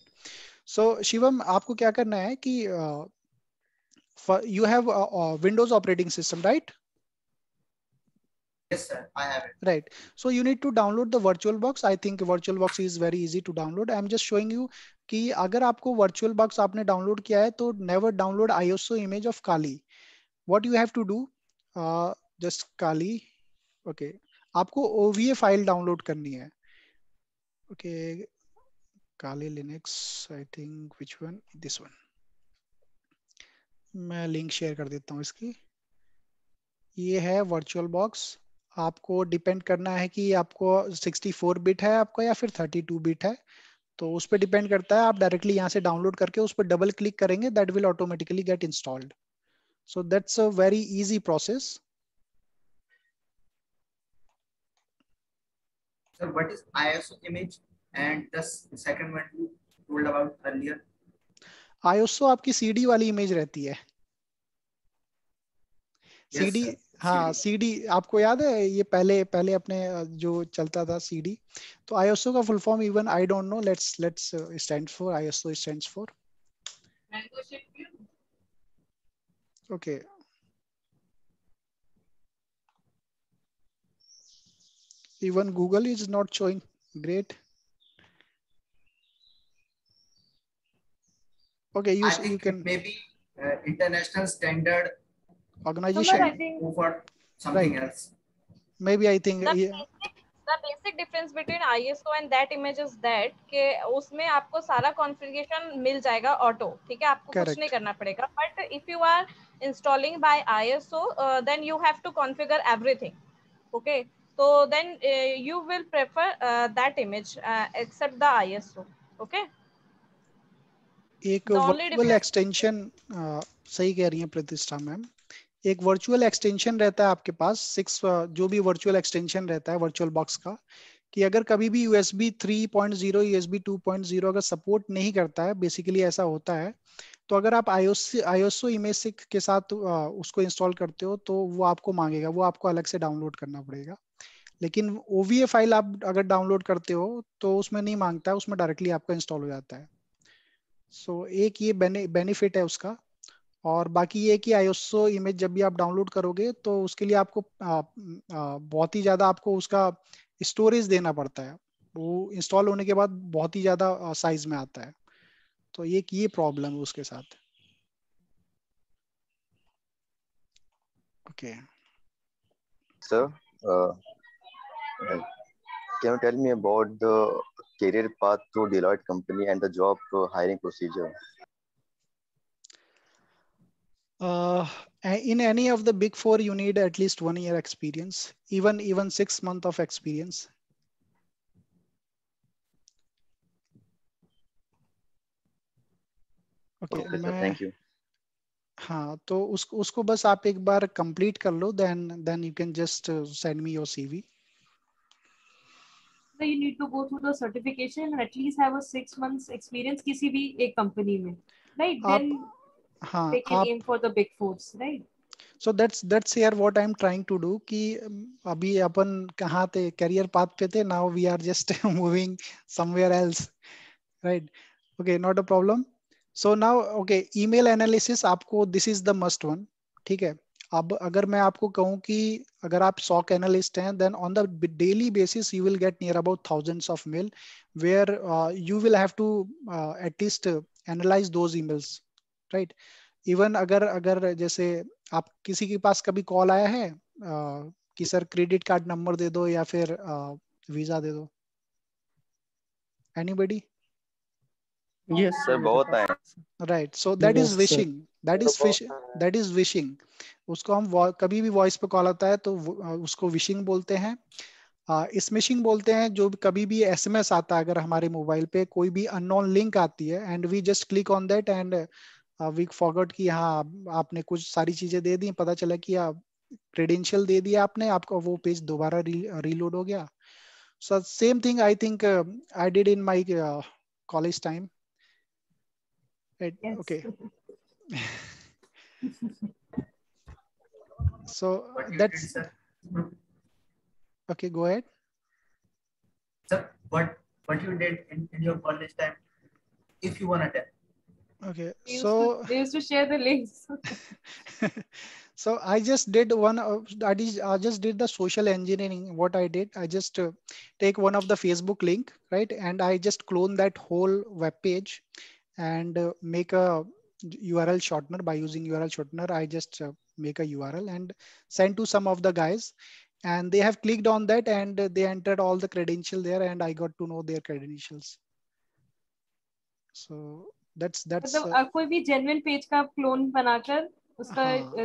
So Shivam, आपको क्या करना है कि you have a Windows operating system, right? Yes, sir, I have it. Right. So you need to download the VirtualBox. I think VirtualBox is very easy to download. I'm just showing you कि अगर आपको VirtualBox आपने download किया है तो never download ISO image of Kali. What you have to do? Just Kali. Okay. आपको OVA file download करनी है. Okay. Kali Linux. I think which one? This one. मैं लिंक शेयर कर देता हूँ इसकी. ये है वर्चुअल बॉक्स. आपको डिपेंड करना है कि आपको 64 बिट है आपका या फिर 32 बिट है. तो उस पर डिपेंड करता है. आप डायरेक्टली यहाँ से डाउनलोड करके उस पर डबल क्लिक करेंगे that will automatically gate installed. So that's a very easy process. Sir, what is ISO image and the second one you told about earlier? ISO आपकी CD वाली इमेज रहती है. Yes, CD. sir. हाँ CD आपको याद है ये पहले अपने जो चलता था CD. तो ISO का full form even I don't know. Let's stand for ISO stands for. Okay. Even Google is not showing. Great. Okay, you can maybe international standard organization. I think for something Right. else. Maybe I think the basic difference between ISO and that image is that कि उसमें आपको सारा configuration मिल जाएगा auto. ठीक है, आपको कुछ नहीं करना पड़ेगा. But if you are installing by ISO then you have to configure everything. Okay, so then you will prefer that image except the ISO. Okay. एक वर्चुअल एक्सटेंशन सही कह रही हैं प्रतिष्ठा मैम. एक वर्चुअल एक्सटेंशन रहता है आपके पास 6 जो भी वर्चुअल एक्सटेंशन रहता है वर्चुअल बॉक्स का कि अगर कभी भी USB 3.0 USB 2.0 अगर सपोर्ट नहीं करता है. बेसिकली ऐसा होता है. तो अगर आप ISO इमेज के साथ उसको इंस्टॉल करते हो तो वो आपको मांगेगा. वो आपको अलग से डाउनलोड करना पड़ेगा. लेकिन OVA फाइल आप अगर डाउनलोड करते हो तो उसमें नहीं मांगता है. उसमें डायरेक्टली आपका इंस्टॉल हो जाता है. सो एक ये बेनिफिट है उसका. और बाकी ये कि ISO इमेज जब भी आप डाउनलोड करोगे तो उसके लिए आपको बहुत ही ज्यादा आपको उसका स्टोरेज देना पड़ता है. वो इंस्टॉल होने के बाद बहुत ही ज्यादा साइज में आता है. तो ये प्रॉब्लम है उसके साथ. Okay. Sir, can you tell me about the career path to Deloitte company and the job hiring procedure? In any of the big four, you need at least 1 year experience, even 6 months of experience. Okay, Okay, sir. मैं Thank you. हाँ, तो उसको बस आप एक बार complete कर लो, then you can just send me your CV. So you need to go through the certification and at least have a 6 months experience किसी भी एक company में, right? आप Then हाँ they can आप aim for the big fours, right? so that's here what I'm trying to do कि अभी अपन कहाँ थे, career path पे थे, now we are just moving somewhere else, right? Okay, not a problem. So now okay, email analysis आपको this is the must one, ठीक है? अब अगर मैं आपको कहूँ कि अगर आप SOC analyst हैं, then on the daily basis you will get near about thousands of mail where you will have to at least analyze those emails, right? Even अगर अगर जैसे आप किसी के पास कभी कॉल आया है कि सर क्रेडिट कार्ड नंबर दे दो या फिर वीजा दे दो, एनीबॉडी? Yes, सर sir, मेरे बहुत आए पास। Right, so that is Yes, sir. Wishing, that is wishing. उसको हम कभी भी वॉइस पे कॉल आता है तो उसको विशिंग बोलते हैं। स्मिशिंग बोलते हैं जो कभी भी एसएमएस आता है, अगर हमारे मोबाइल पे कोई भी अननोन लिंक आती है and we just click on that and we forgot कि हाँ आपने कुछ सारी चीजें दे दी, पता चला कि क्रेडेंशियल दे दिया आपने, आपका वो पेज दोबारा रीलोड हो गया। So same thing I think I did in my college time, right? Yes. Okay, so What you did, that's sir? okay, go ahead. Sir, what you did in your college time, if you wanna tell. Okay, They used to share the links. so I just did one I just did the social engineering. What I did, I just take one of the Facebook link, right, and I just clone that whole web page and make a URL shortener. By using URL shortener, I just make a URL and send to some of the guys, and they have clicked on that and they entered all the credential there, and I got to know their credentials. So that's मतलब आप कोई भी genuine page का आप clone बनाकर उसका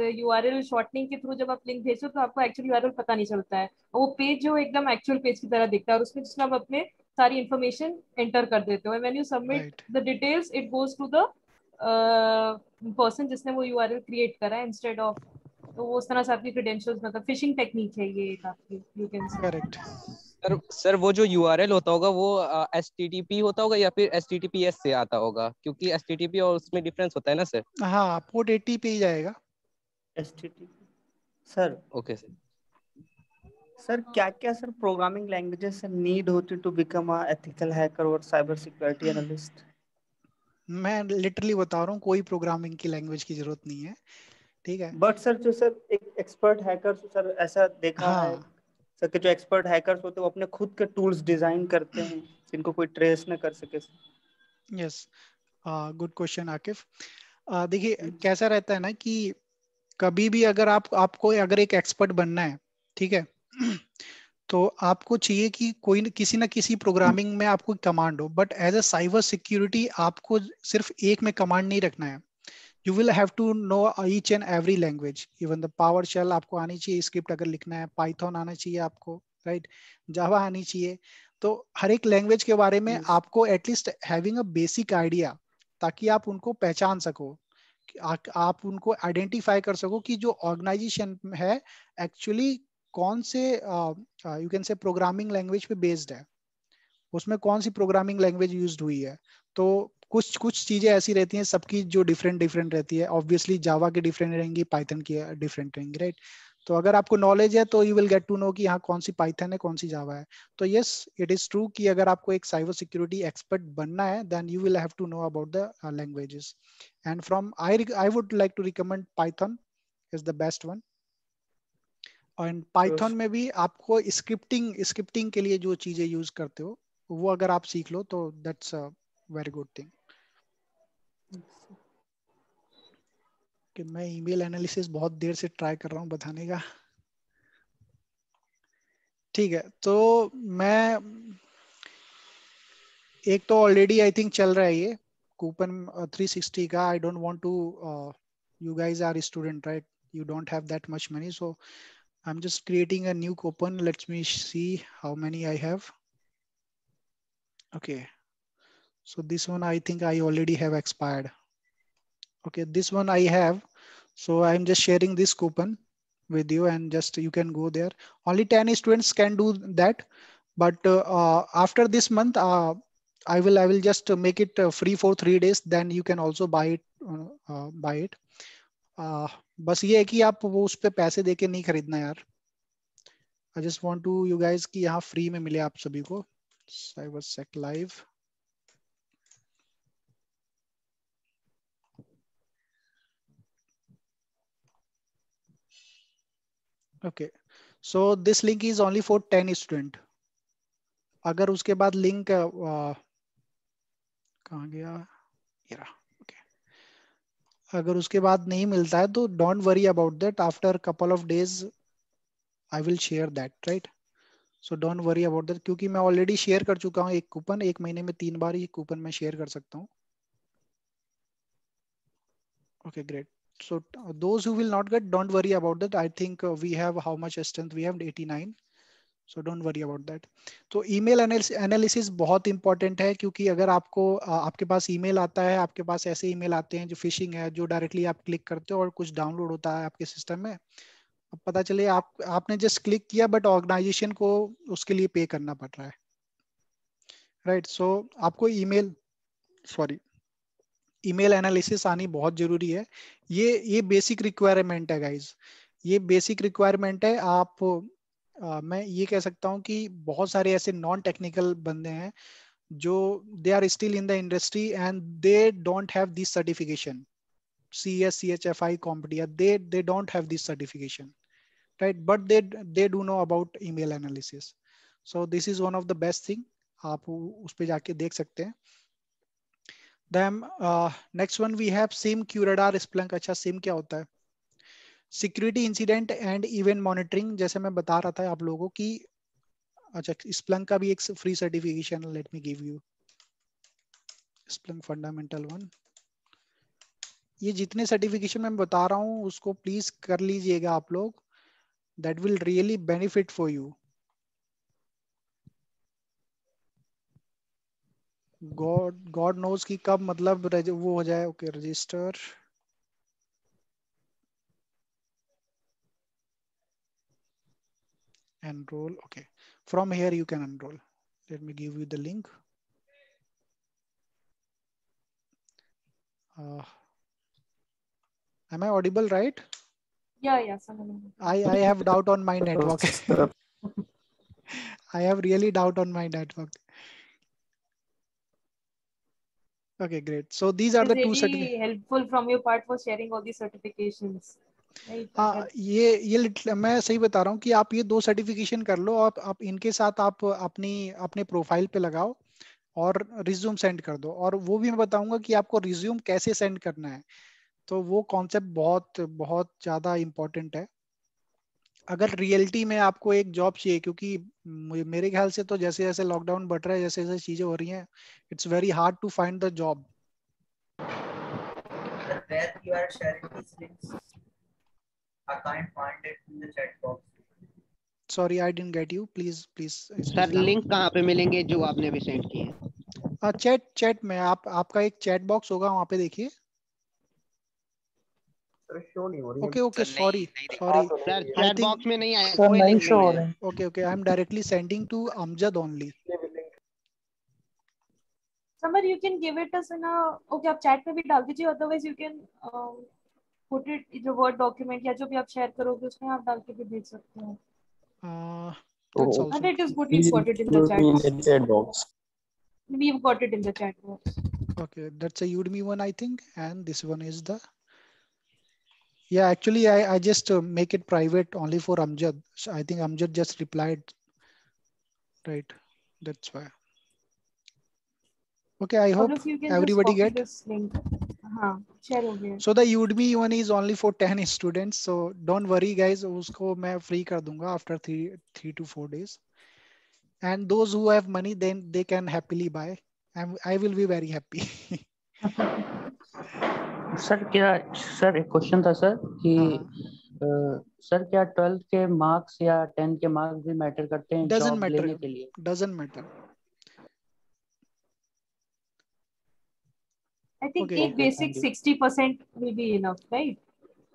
URL shortening के through जब आप लिंक भेजो तो आपको एक्चुअल यूआरएल पता नहीं चलता है, वो पेज जो एकदम एक्चुअल पेज की तरह दिखता है और उसमें जिसमें आप अपने सारी इंफॉर्मेशन एंटर कर देते हो, when you submit the details it goes to the person जिसने वो यूआरएल क्रिएट करा है इंस्टेड ऑफ, तो वो उस तरह से आपकी क्रेडेंशियल्स, मतलब फिशिंग टेक्निक है ये एक आपकी, you can say. Correct. Sir वो जो यूआरएल होता होगा वो एचटीटीपी होता होगा या फिर एचटीटीपीएस से आता होगा, क्योंकि एचटीटीपी और उसमें डिफरेंस होता है ना सर? हाँ, पोर्ट 80 पे ही जाएगा। HTTP sir. Okay sir. Sir क्या क्या सर प्रोग्रामिंग लैंग्वेजेस नीड होती to become a ethical hacker और साइबर सिक्योरिटी एनालिस्ट? मैं लिटरली बता रहा हूँ, कोई प्रोग्रामिंग की लैंग्वेज की जरूरत नहीं है, ठीक है? बट सर जो सर एक एक्सपर्ट हैकर सर ऐसा देखा है सर कि जो एक्सपर्ट हैकर्स होते हैं वो अपने खुद के टूल्स डिजाइन करते हैं जिनको कोई ट्रेस न कर सके। Yes, good question Akif. देखिए कैसा रहता है ना कि कभी भी अगर आपको अगर एक एक्सपर्ट बनना है, ठीक है, तो आपको चाहिए कि कोई किसी ना किसी प्रोग्रामिंग में आपको कमांड हो, but as a cyber security आपको सिर्फ एक में कमांड नहीं रखना है। You will have to know each and every language, even the PowerShell आपको आनी चाहिए, स्क्रिप्ट अगर लिखना है, Python आना चाहिए आपको, राइट? जावा आनी चाहिए। तो हर एक लैंग्वेज के बारे में आपको at least having a basic idea, ताकि आप उनको पहचान सको, आप उनको आइडेंटिफाई कर सको कि जो ऑर्गेनाइजेशन है एक्चुअली कौन से you can say programming language पे बेस्ड है, उसमें कौन सी प्रोग्रामिंग लैंग्वेज यूज्ड हुई है। तो कुछ कुछ चीजें ऐसी रहती हैं सबकी जो डिफरेंट डिफरेंट रहती है। ऑब्वियसली जावा की डिफरेंट रहेंगी, पाइथन की डिफरेंट रहेंगी, राइट? तो अगर आपको नॉलेज है तो you will get to know कि यहाँ कौन सी पाइथन है, कौन सी जावा है। तो यस, इट इज ट्रू कि अगर आपको एक साइबर सिक्योरिटी एक्सपर्ट बनना है then you will have to know about the languages, and from I would like to recommend Python is the best one. And Python में भी आपको स्क्रिप्टिंग के लिए जो चीजें यूज करते हो वो अगर आप सीख लो तो that's a very good thing. कि मैं ईमेल एनालिसिस बहुत देर से ट्राई कर रहा हूँ बताने का। ठीक है, तो मैं एक तो ऑलरेडी आई थिंक चल रहा है ये कूपन 360 का। I don't want to you guys are a student, right? You don't have that much money, so I'm just creating a new coupon. Let me see how many I have. Okay, so this one I think I already have expired. Okay, this one I have, so I'm just sharing this coupon with you, and just you can go there. Only 10 students can do that, but after this month, I will just make it free for 3 days. Then you can also buy it. Buy it. बस ये है कि आप वो उस पे पैसे देके नहीं खरीदना यार. I just want to you guys कि यहाँ फ्री में मिले आप सभी को. CyberSec Live. Okay, so this link is only for 10 student. अगर उसके बाद लिंक कहाँ गया ये रहा. अगर उसके बाद नहीं मिलता है तो don't worry about that. After couple of days I will share that, right? So don't worry about that, क्योंकि मैं ऑलरेडी शेयर कर चुका हूँ एक कूपन. 1 महीने में 3 बार ये कूपन मैं शेयर कर सकता हूँ. Okay great. So those who will not get, don't worry about that. I think we have how much strength we have 89. So don't worry about that. तो email analysis बहुत important है, क्योंकि अगर आपको आपके पास email आता है, आपके पास ऐसे email आते हैं जो phishing है, जो directly आप click करते हो और कुछ download होता है आपके system में. अब पता चले आपने just click किया, but organization को उसके लिए pay करना पड़ रहा है, right? So आपको ईमेल एनालिसिस आनी बहुत जरूरी है. ये बेसिक रिक्वायरमेंट है गाइज. ये बेसिक रिक्वायरमेंट है. मैं ये कह सकता हूँ कि बहुत सारे ऐसे नॉन टेक्निकल बंदे हैं जो they are still in the industry and they don't have this certification. CS, CHFI, CompTIA, they don't have this certification, right? But they do know about email analysis. So this is one of the best thing. आप उस पे जाके देख सकते हैं. Then next one we have SIM, QRadar, Splunk. अच्छा, SIM क्या होता है? Security incident and event monitoring. जैसे मैं बता रहा था आप लोगों की. अच्छा, Splunk का भी एक free certification. Let me give you Splunk fundamental 1. ये जितने सर्टिफिकेशन मैं बता रहा हूँ उसको प्लीज कर लीजिएगा आप लोग. That will really benefit for you. God knows कि कब मतलब वो हो जाए. Okay, register. Enroll. Okay, from here you can enroll. Let me give you the link. Am I audible, right? Yeah. I have doubt on my network. I have really doubt on my network. Okay, great. So these are the two certifications. Helpful from your part for sharing all these certifications. ये मैं सही बता रहा हूँ कि आप ये 2 certification कर लो. आप इनके साथ आप अपने प्रोफाइल पे लगाओ और रिज्यूम सेंड कर दो. और वो भी मैं बताऊंगा कि आपको रिज्यूम कैसे सेंड करना है. तो वो कॉन्सेप्ट बहुत बहुत ज्यादा इम्पोर्टेंट है अगर रियलिटी में आपको एक जॉब चाहिए. क्योंकि मेरे ख्याल से तो जैसे जैसे लॉकडाउन बढ़ रहा है, जैसे जैसे चीजें हो रही हैं, it's very hard to find the job. Where you are sharing these links, I can't find it in the chat box. Sorry, I didn't get you. Please. Sir link कहाँ पे मिलेंगे जो आपने अभी सेंड किए हैं? चैट में आपका एक चैट बॉक्स होगा, वहां पे देखिए. Okay, sorry. Sir chat box में नहीं आया. कोई लिंक नहीं है. Okay, I am directly sending to Amjad only. Somewhere you can give it us in a. Okay, आप चैट में भी डाल दीजिए. Otherwise you can put it जो Word document या जो भी आप शेयर करोगे उसमें आप डाल के भी भेज सकते हैं. That's also. And it is good. We've got it in the chat box. We've got it in the chat box. Okay, that's a Udemy one, I think, and this one is the. Yeah, actually, I just make it private only for Amjad. So I think Amjad just replied. Right, that's why. Okay, I hope everybody get. This link. Share हो गया. So the Udemy one is only for 10 students. So don't worry, guys. उसको मैं free कर दूंगा after 3 to 4 days. And those who have money, then they can happily buy. I will be very happy. Sir sir एक question था sir कि sir क्या 12th के marks या 10th के मार्क्स भी मैटर करते हैं जॉब लेने के लिए? Doesn't matter. I think एक basic 60% will be enough, right?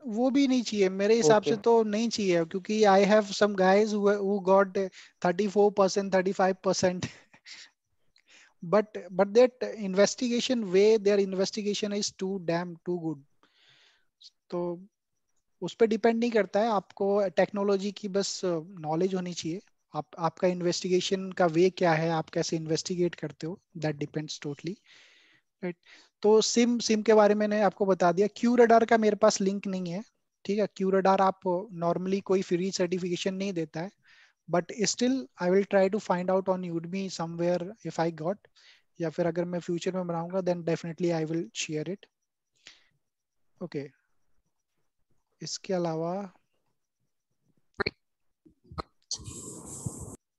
वो भी नहीं चाहिए मेरे हिसाब से तो नहीं चाहिए, क्योंकि I have some guys who got 34%, 35%, but that investigation way, their investigation is too good. तो उस पर डिपेंड नहीं करता है, आपको टेक्नोलॉजी की बस नॉलेज होनी चाहिए। आपका इन्वेस्टिगेशन का वे क्या है, आप कैसे इन्वेस्टिगेट करते हो, दैट डिपेंड्स टोटली, राइट। तो सिम के बारे में मैंने आपको बता दिया। क्यू रडार का मेरे पास लिंक नहीं है, ठीक है। क्यू रडार आप नॉर्मली कोई फ्री सर्टिफिकेशन नहीं देता है, but still I will try to find out on Udemy somewhere if I got, या फिर अगर मैं फ्यूचर में बनाऊंगा then definitely I will share it. Okay, इसके अलावा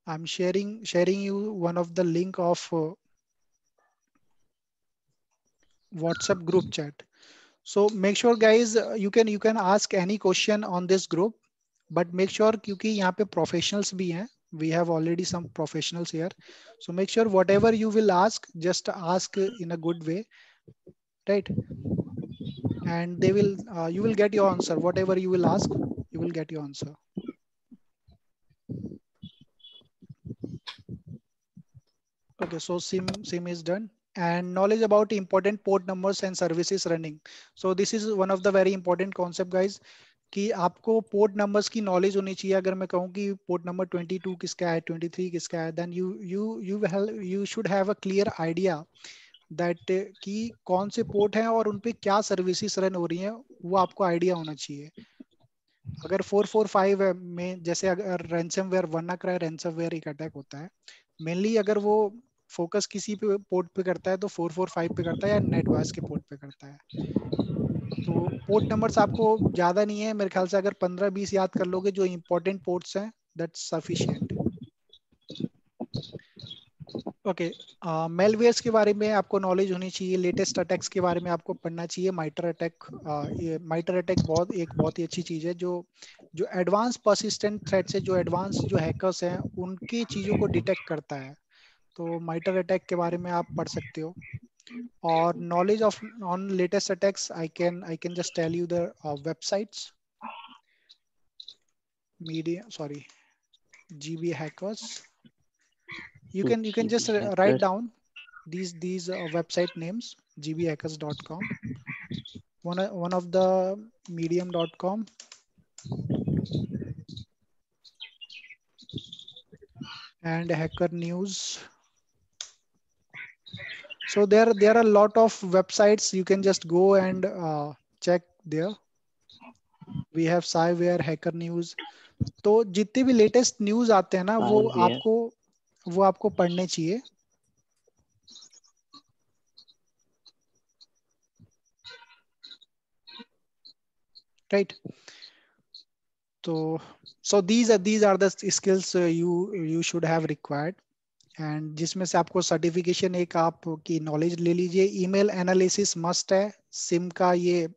I am sharing you one of the link of WhatsApp group chat. So make sure guys you can ask any question on this group, but make sure क्योंकि यहाँ पे professionals भी हैं, we have already some professionals here, so make sure whatever you will ask, just ask in a good way, right? And they will you will get your answer. Whatever you will ask, you will get your answer. Okay, so sim is done. And knowledge about important port numbers and services running. So this is one of the very important concept guys, कि आपको port numbers की knowledge होनी चाहिए। अगर मैं कहूँ कि port number 22 किसका है, 23 किसका है, then you should have a clear idea that कि कौन से पोर्ट हैं और उन पे क्या सर्विसेज रन हो रही हैं, वो आपको आइडिया होना चाहिए। अगर 445 में जैसे अगर रैंसमवेयर WannaCry रैंसमवेयर एक अटैक होता है, मेनली अगर वो फोकस किसी पे पोर्ट पे करता है तो 445 पे करता है या नेटवास के पोर्ट पे करता है। तो पोर्ट नंबर्स आपको ज्यादा नहीं है, मेरे ख्याल से अगर 15-20 याद कर लोगे जो इंपॉर्टेंट पोर्ट्स हैं, दैट्स सफिशिएंट। ओके, मेलवेयर्स के बारे में आपको नॉलेज होनी चाहिए, लेटेस्ट अटैक्स के बारे में आपको पढ़ना चाहिए। माइटर अटैक, ये माइटर अटैक बहुत ही अच्छी चीज है, जो एडवांस पर्सिस्टेंट थ्रेट्स है, जो एडवांस जो हैकर्स हैं उनकी चीजों को डिटेक्ट करता है। तो माइटर अटैक के बारे में आप पढ़ सकते हो। और knowledge of on latest attacks, I can just tell you the websites, GB hackers. You can just write down these website names: gbhackers.com, one of the medium.com, and Hacker News. So there are a lot of websites, you can just go and check there. We have Cyware, Hacker News. तो जितने भी latest news आते हैं ना, वो आपको पढ़ने चाहिए। राइट, तो so these are the skills you should have required, and जिसमें से आपको सर्टिफिकेशन एक आपकी नॉलेज ले लीजिए। ईमेल एनालिसिस मस्ट है। सिम का ये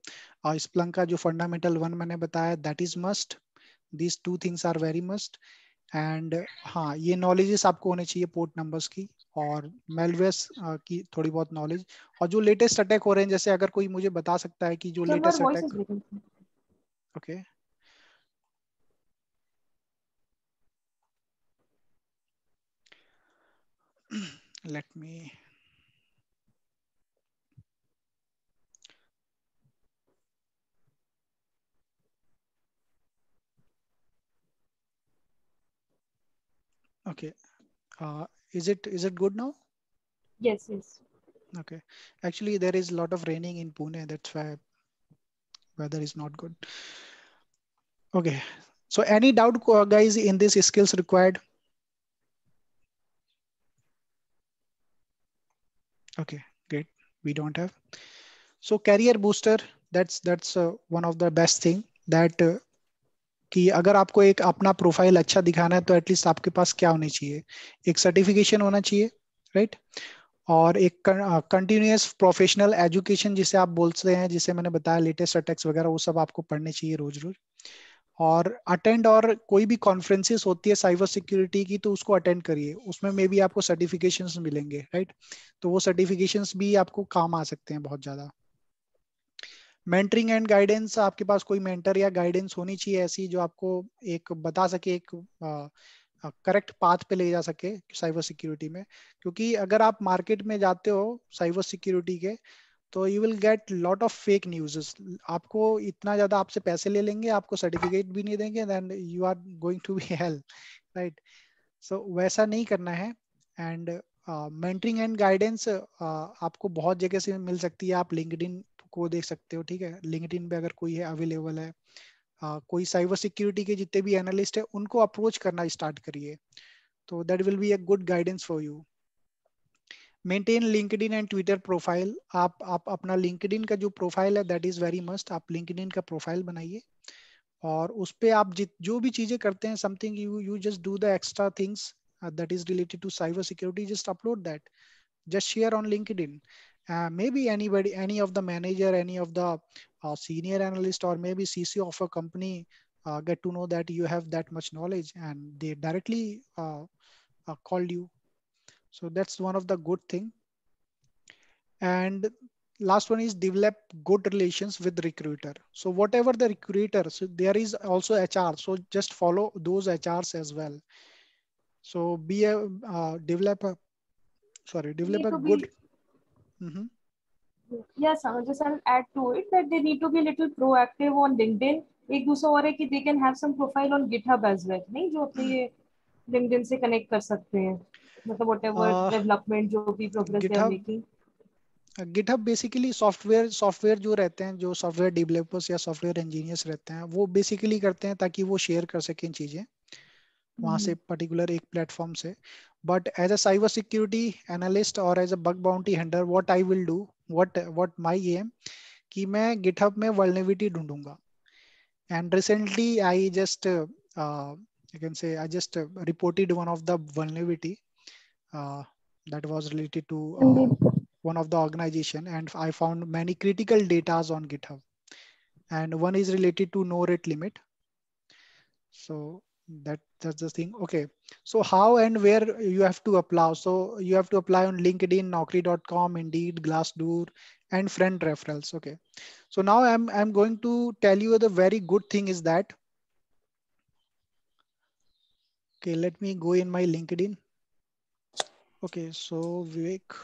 स्प्लंक का जो फंडामेंटल 1 मैंने बताया, that is must. These 2 things are very must. And हाँ, ये नॉलेजेस आपको होने चाहिए पोर्ट नंबर्स की और मेलवेयर्स की थोड़ी बहुत नॉलेज। और जो लेटेस्ट अटैक हो रहे हैं, जैसे अगर कोई मुझे बता सकता है कि जो latest attack, okay, let me okay, is it good now? Yes. Okay, actually there is a lot of raining in Pune, that's why weather is not good. Okay, so any doubt guys in this skills required? Okay, great, we don't have. So career booster, that's one of the best thing that कि अगर आपको एक अपना profile अच्छा दिखाना है तो at least आपके पास क्या होनी चाहिए, एक सर्टिफिकेशन होना चाहिए, राइट? और एक कंटिन्यूअस प्रोफेशनल एजुकेशन जिसे आप बोलते हैं, जिसे मैंने बताया लेटेस्ट अटैक्स वगैरह, वो सब आपको पढ़ने चाहिए रोज रोज। और अटेंड, और कोई भी कॉन्फ्रेंसेस होती है साइबर सिक्योरिटी की तो उसको अटेंड करिए, उसमें मे बी आपको सर्टिफिकेशंस मिलेंगे, राइट। तो वो सर्टिफिकेशंस भी आपको काम आ सकते हैं बहुत ज्यादा। मेंटरिंग एंड गाइडेंस, आपके पास कोई मेंटर या गाइडेंस होनी चाहिए ऐसी जो आपको एक बता सके, एक करेक्ट पाथ पे ले जा सके साइबर सिक्योरिटी में। क्योंकि अगर आप मार्केट में जाते हो साइबर सिक्योरिटी के, तो you will get lot of fake news. आपको इतना ज्यादा आपसे पैसे ले लेंगे, आपको सर्टिफिकेट भी नहीं देंगे, then you are going to be hell, right. So वैसा नहीं करना है। एंड मेंटरिंग एंड गाइडेंस आपको बहुत जगह से मिल सकती है। आप लिंक्डइन को देख सकते हो, ठीक है। लिंक्डइन पे अगर कोई है अवेलेबल है, कोई साइबर सिक्योरिटी के जितने भी एनालिस्ट है उनको अप्रोच करना स्टार्ट करिए, तो that will be a good guidance for you. Maintain LinkedIn and Twitter profile. आप अपना लिंक्डइन का जो प्रोफाइल है दैट इज वेरी मस्ट, आप लिंक्डइन का प्रोफाइल बनाइए, और उस पे आप जो भी चीजें करते हैं, something you just do the extra things that is related to cyber security, just upload that, just share on LinkedIn. Maybe anybody, any of the manager, any of the senior analyst, or maybe CCO of a company get to know that you have that much knowledge and they directly called you. So that's one of the good thing. And last one is develop good relations with recruiter. So whatever the recruiter, so there is also HR, so just follow those HRs as well. So be a develop a good. Yes, just I'll add to it that they need to be a little proactive on LinkedIn. एक दूसरा और है कि they can have some profile on GitHub as well, नहीं जो अपने ये LinkedIn से connect कर सकते हैं, मतलब whatever development जो भी progress they are making. GitHub basically software जो रहते हैं, जो सॉफ्टवेयर डेवलपर्स या सॉफ्टवेयर इंजीनियर्स रहते हैं, वो बेसिकली करते हैं ताकि वो शेयर कर सकें चीजें वहां से पर्टिकुलर एक प्लेटफॉर्म से। But as a cyber security analyst और as a bug bounty hunter, what I will do, what my aim, कि मैं गिटहब में वल्नरेबिलिटी ढूंढूंगा। And recently I just you can say I just reported one of the vulnerability that was related to one of the organization, and I found many critical data on GitHub, and one is related to no rate limit. So that's the thing. Okay, so how and where you have to apply? So you have to apply on LinkedIn, Naukri.com, Indeed, Glassdoor, and friend referrals. Okay, so now I'm going to tell you the very good thing is that, okay, let me go in my LinkedIn. Okay, so Vivek.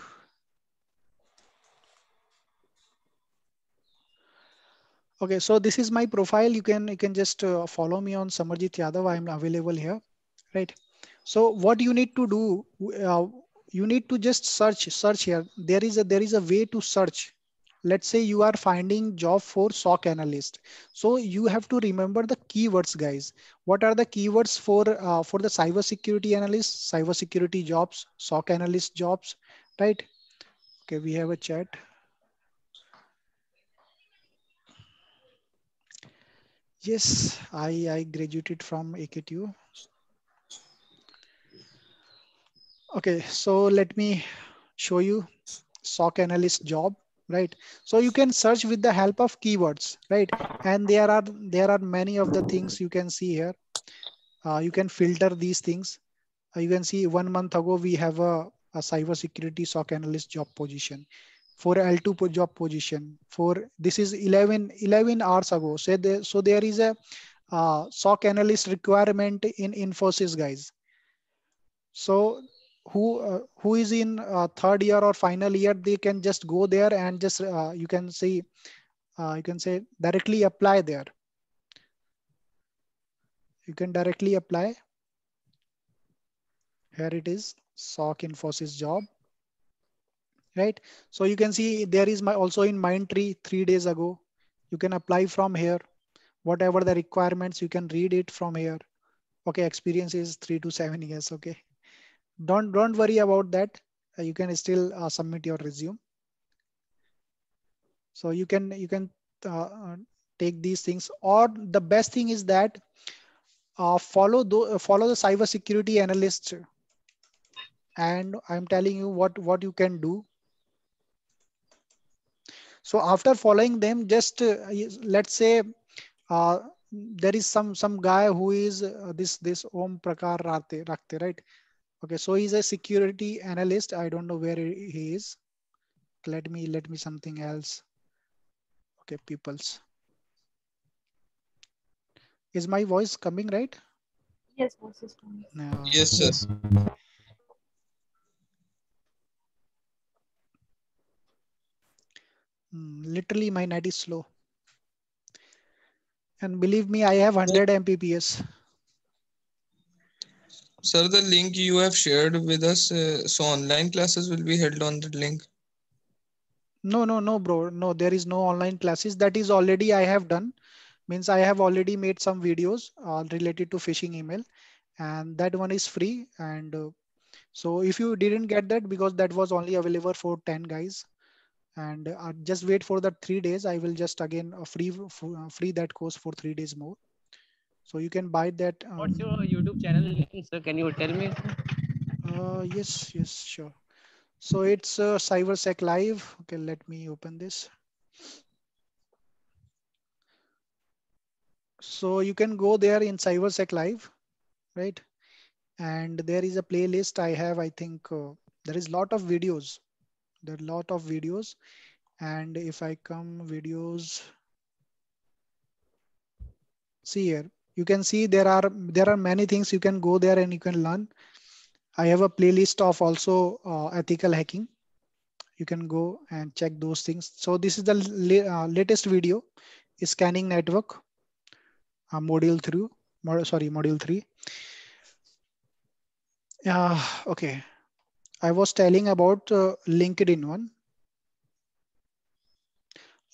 Okay, so this is my profile. You can just follow me on Samarjit Yadav. I am available here, right? So what you need to do, you need to just search here. There is a way to search. Let's say you are finding job for SOC analyst. So you have to remember the keywords, guys. What are the keywords for the cyber security analyst, cyber security jobs, SOC analyst jobs, right? Okay, we have a chat. Yes, I graduated from AKTU. Okay, so let me show you SOC analyst job, right? So you can search with the help of keywords, right? And there are many of the things you can see here. You can filter these things. You can see 1 month ago we have a cyber security SOC analyst job position. For L2 job position, for this is 11 hours ago. So there is a SOC analyst requirement in Infosys, guys. So who is in third year or final year, they can just go there and just you can say directly apply there. You can directly apply. Here it is, SOC Infosys job, right? So you can see there is also in Mindtree 3 days ago. You can apply from here. Whatever the requirements, you can read it from here. Okay, experience is 3 to 7 years. Okay, don't worry about that. You can still submit your resume. So you can take these things, or the best thing is that follow the cyber security analyst and I'm telling you what you can do. So after following them, just let's say uh, there is some guy who is this Om Prakar Rakte, right? Okay, so he's a security analyst. I don't know where he is. Let me something else. Okay, peoples. Is my voice coming right? Yes, voice is coming. No. Yes, sir. Literally my net is slow. And believe me, I have 100 Mbps. Sir, the link you have shared with us, so online classes will be held on that link. No, bro. No, there is no online classes. That is already I have done. Means I have already made some videos related to phishing email, and that one is free. And so if you didn't get that, because that was only available for 10 guys, and just wait for the 3 days. I will just again free that course for 3 days more. So you can buy that. What's your YouTube channel link, sir? Can you tell me? Yes, sure. So it's CyberSec Live. Okay, let me open this. So you can go there in CyberSec Live, right? And there is a playlist I have. I think there is lot of videos. There are lot of videos, and if I come videos, see here, you can see there are many things. You can go there and you can learn. I have a playlist of also ethical hacking. You can go and check those things. So this is the latest video, scanning network, module 3. Okay, I was telling about LinkedIn one.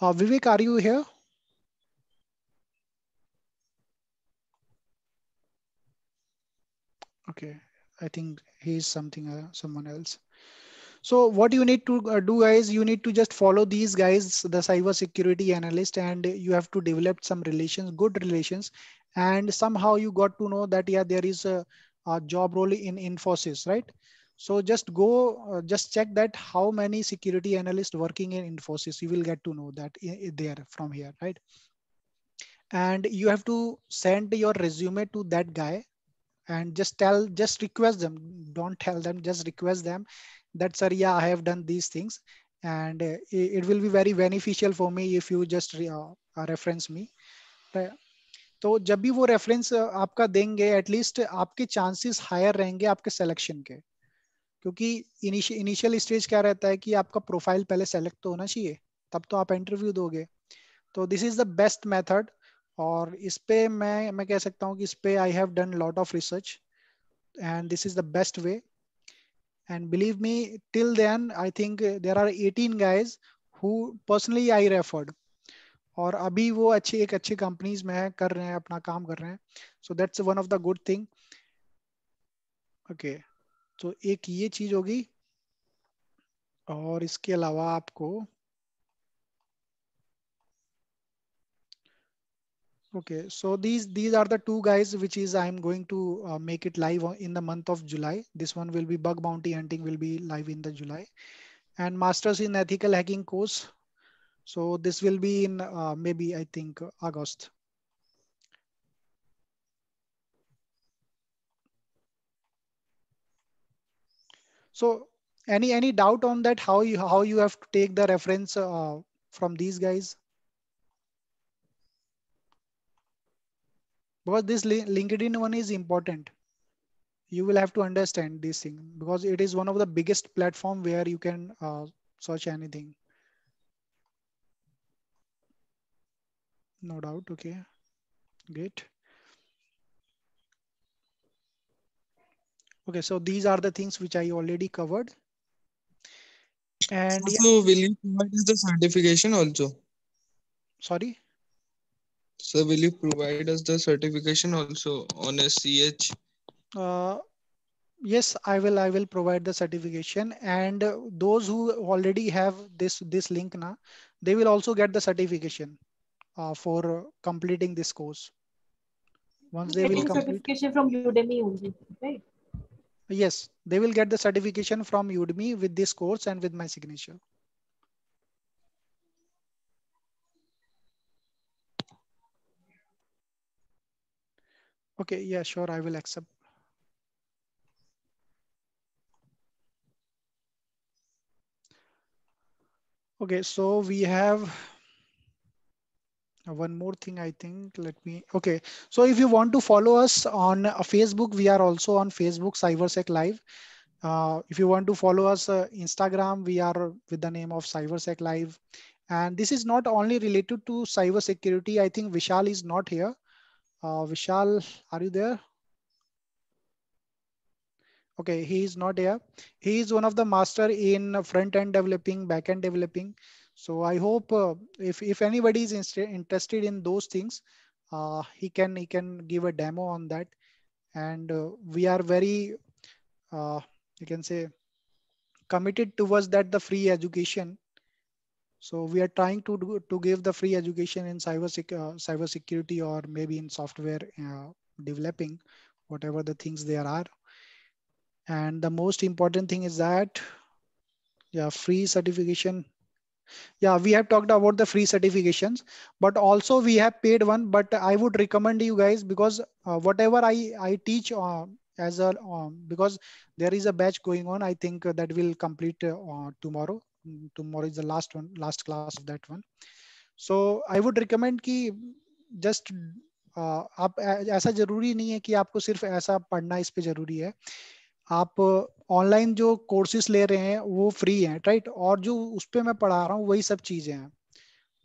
Vivek, are you here? Okay, I think he's someone else. So what you need to do, guys, you need to just follow these guys, the cyber security analyst, and you have to develop some relations, good relations. And somehow you got to know that, yeah, there is a job role in Infosys, right? So just go, just check that how many security analysts working in Infosys. You will get to know that there from here, right? And you have to send your resume to that guy and just request them. Don't tell them, just request them that, sir, yeah, I have done these things, and it will be very beneficial for me if you just reference me. तो जब भी वो reference आपका देंगे, at least आपके chances higher रहेंगे आपके selection के, क्योंकि इनिशियल स्टेज क्या रहता है कि आपका प्रोफाइल पहले सेलेक्ट तो होना चाहिए, तब तो आप इंटरव्यू दोगे. तो this is the best method. और इस पे मैं कह सकता हूँ कि इस पे I have done lot of research and this is the best way. And believe me, till then I think there are 18 guys who personally I referred, और अभी वो एक अच्छी कंपनीज में है, कर रहे हैं, अपना काम कर रहे हैं. So that's one of the good thing. Okay, तो एक ये चीज होगी, और इसके अलावा आपको okay, so these are the two guys which is I'm going to make it live in the month of July. This one will be bug bounty hunting, will be live in the July, and masters in ethical hacking course. So this will be in maybe I think August. So any doubt on that, how you have to take the reference from these guys? Because this LinkedIn one is important. You will have to understand this thing because it is one of the biggest platform where you can search anything. No doubt. Okay, great. Okay, so these are the things which I already covered. And so will you provide us the certification also? Sorry? So will you provide us the certification also on SCH? Yes, I will provide the certification, and those who already have this link now, they will also get the certification for completing this course. Once they will complete. Certification from Udemy only, right? Yes, they will get the certification from Udemy with this course and with my signature. Okay, yeah, sure, I will accept. Okay, so we have one more thing, I think. Okay. So if you want to follow us on Facebook, we are also on Facebook, CyberSec Live. If you want to follow us Instagram, we are with the name of CyberSec Live. And this is not only related to cyber security. I think Vishal is not here. Vishal, are you there? Okay, he is not here. He is one of the master in front end developing, back end developing. So I hope if anybody is interested in those things, he can give a demo on that. And we are very you can say committed towards that, the free education. So we are trying to give the free education in cyber security, or maybe in software developing, whatever the things there are. And the most important thing is that, yeah, free certification. Yeah, we have talked about the free certifications, but also we have paid one. But I would recommend you guys, because whatever I teach as a because there is a batch going on. I think that will complete tomorrow. Tomorrow is the last class of that one. So I would recommend कि just आप ऐसा जरूरी नहीं है कि आपको सिर्फ ऐसा पढ़ना इस पे जरूरी है. आप ऑनलाइन जो कोर्सेज ले रहे हैं वो फ्री हैं, राइट? और जो उस पे मैं पढ़ा रहा हूँ वही सब चीजें हैं.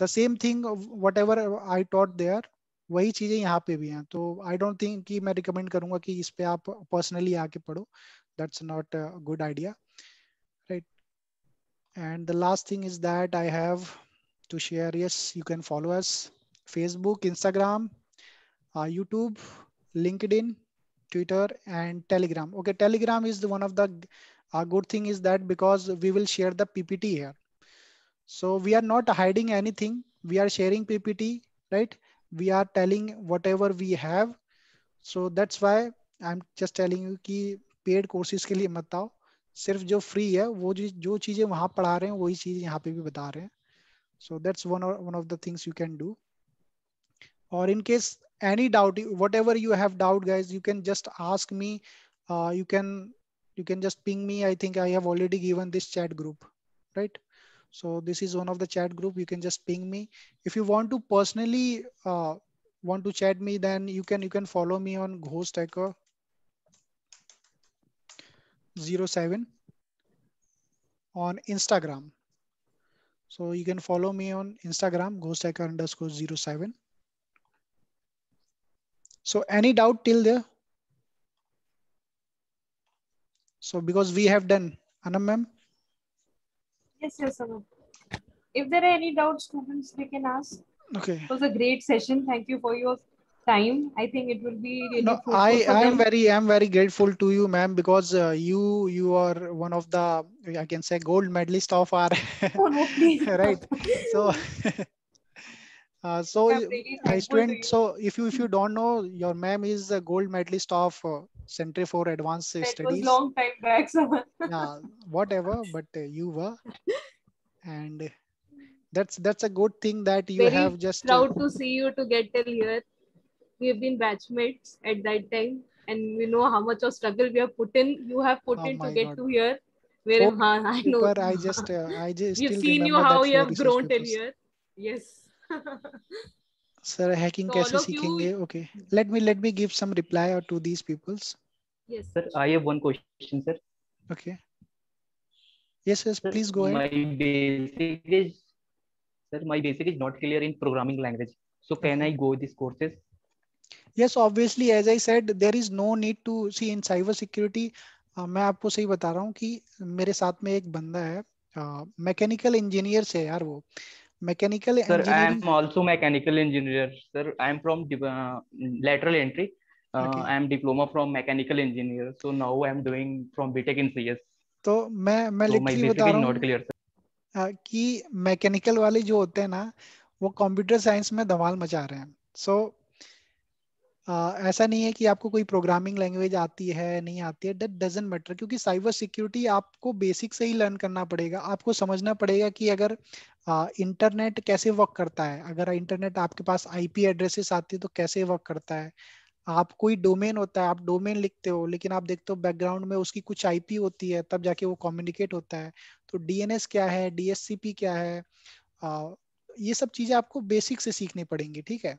The same thing whatever I taught there, वही चीजें यहाँ पे भी हैं. तो आई डोंट थिंक कि मैं रिकमेंड करूंगा कि इस पे आप पर्सनली आके पढ़ो. That's not a good idea, right? And the last thing is that I have to share. Yes, you can follow us Facebook, Instagram, YouTube, LinkedIn, Twitter, and Telegram. Okay, Telegram is one of the good thing is that because we will share the PPT here. So we are not hiding anything. We are sharing PPT, right? We are telling whatever we have. So that's why I'm just telling you कि paid courses के लिए मत आओ. सिर्फ जो free है वो जो चीजें वहाँ पढ़ा रहे हैं वही चीज यहाँ पे भी बता रहे हैं. So that's one of the things you can do. Or in case any doubt, whatever you have doubt, guys, you can just ask me. You can just ping me. I think I have already given this chat group, right? So this is one of the chat group. You can just ping me. If you want to personally want to chat me, then you can follow me on GhostHacker 07 on Instagram. So you can follow me on Instagram, GhostHacker_07. So any doubt till there? So because we have done, Anam ma'am? Yes, Anam. If there are any doubts, students, they can ask. Okay. It was a great session. Thank you for your time. I think it will be really fruitful for I'm them. very grateful to you, ma'am, because you are one of the, I can say, gold medalist of our Oh, no, please. right. So so really student, so if you don't know, your ma'am is a gold medalist of Center for Advanced That Studies. was long time back, so. Yeah, whatever, but you were, and that's a good thing that you very have just proud to see you to get till here. We have been batchmates at that time, and we know how much of struggle we have put in. You have put in to get to here. Where I know. I just We've still seen you remember how that you have research grown till papers. here. Yes. Sir, hacking कैसे सीखेंगे? Okay, let me give some reply to these peoples. Yes. Sir, I have one question, sir. Okay. Yes, sir, please go ahead. My basic is not clear in programming language. So can I go these courses? Yes, obviously, as I said, there is no need to see in cyber security. मैं आपको सही बता रहा हूँ कि मेरे साथ में एक बंदा है, मैकेनिकल इंजीनियर से यार, वो mechanical engineering. Sir, I am also mechanical engineer. Sir, I am from lateral entry. I am diploma from mechanical engineer. So now I am doing from BTech in CS. तो मैं literally बता रहा हूँ कि mechanical वाले जो होते हैं ना, वो कंप्यूटर साइंस में धमाल मचा रहे हैं. सो ऐसा नहीं है कि आपको कोई प्रोग्रामिंग लैंग्वेज आती है नहीं आती है, दैट डजंट मैटर, क्योंकि साइबर सिक्योरिटी आपको बेसिक से ही लर्न करना पड़ेगा। आपको समझना पड़ेगा कि अगर इंटरनेट कैसे वर्क करता है, अगर इंटरनेट आपके पास आईपी एड्रेसेस आती है तो कैसे वर्क करता है। आप कोई डोमेन होता है, आप डोमेन लिखते हो लेकिन आप देखते हो बैकग्राउंड में उसकी कुछ आईपी होती है, तब जाके वो कम्युनिकेट होता है। तो डीएनएस क्या है, डीएचसीपी क्या है, ये सब चीजें आपको बेसिक से सीखनी पड़ेंगी, ठीक है।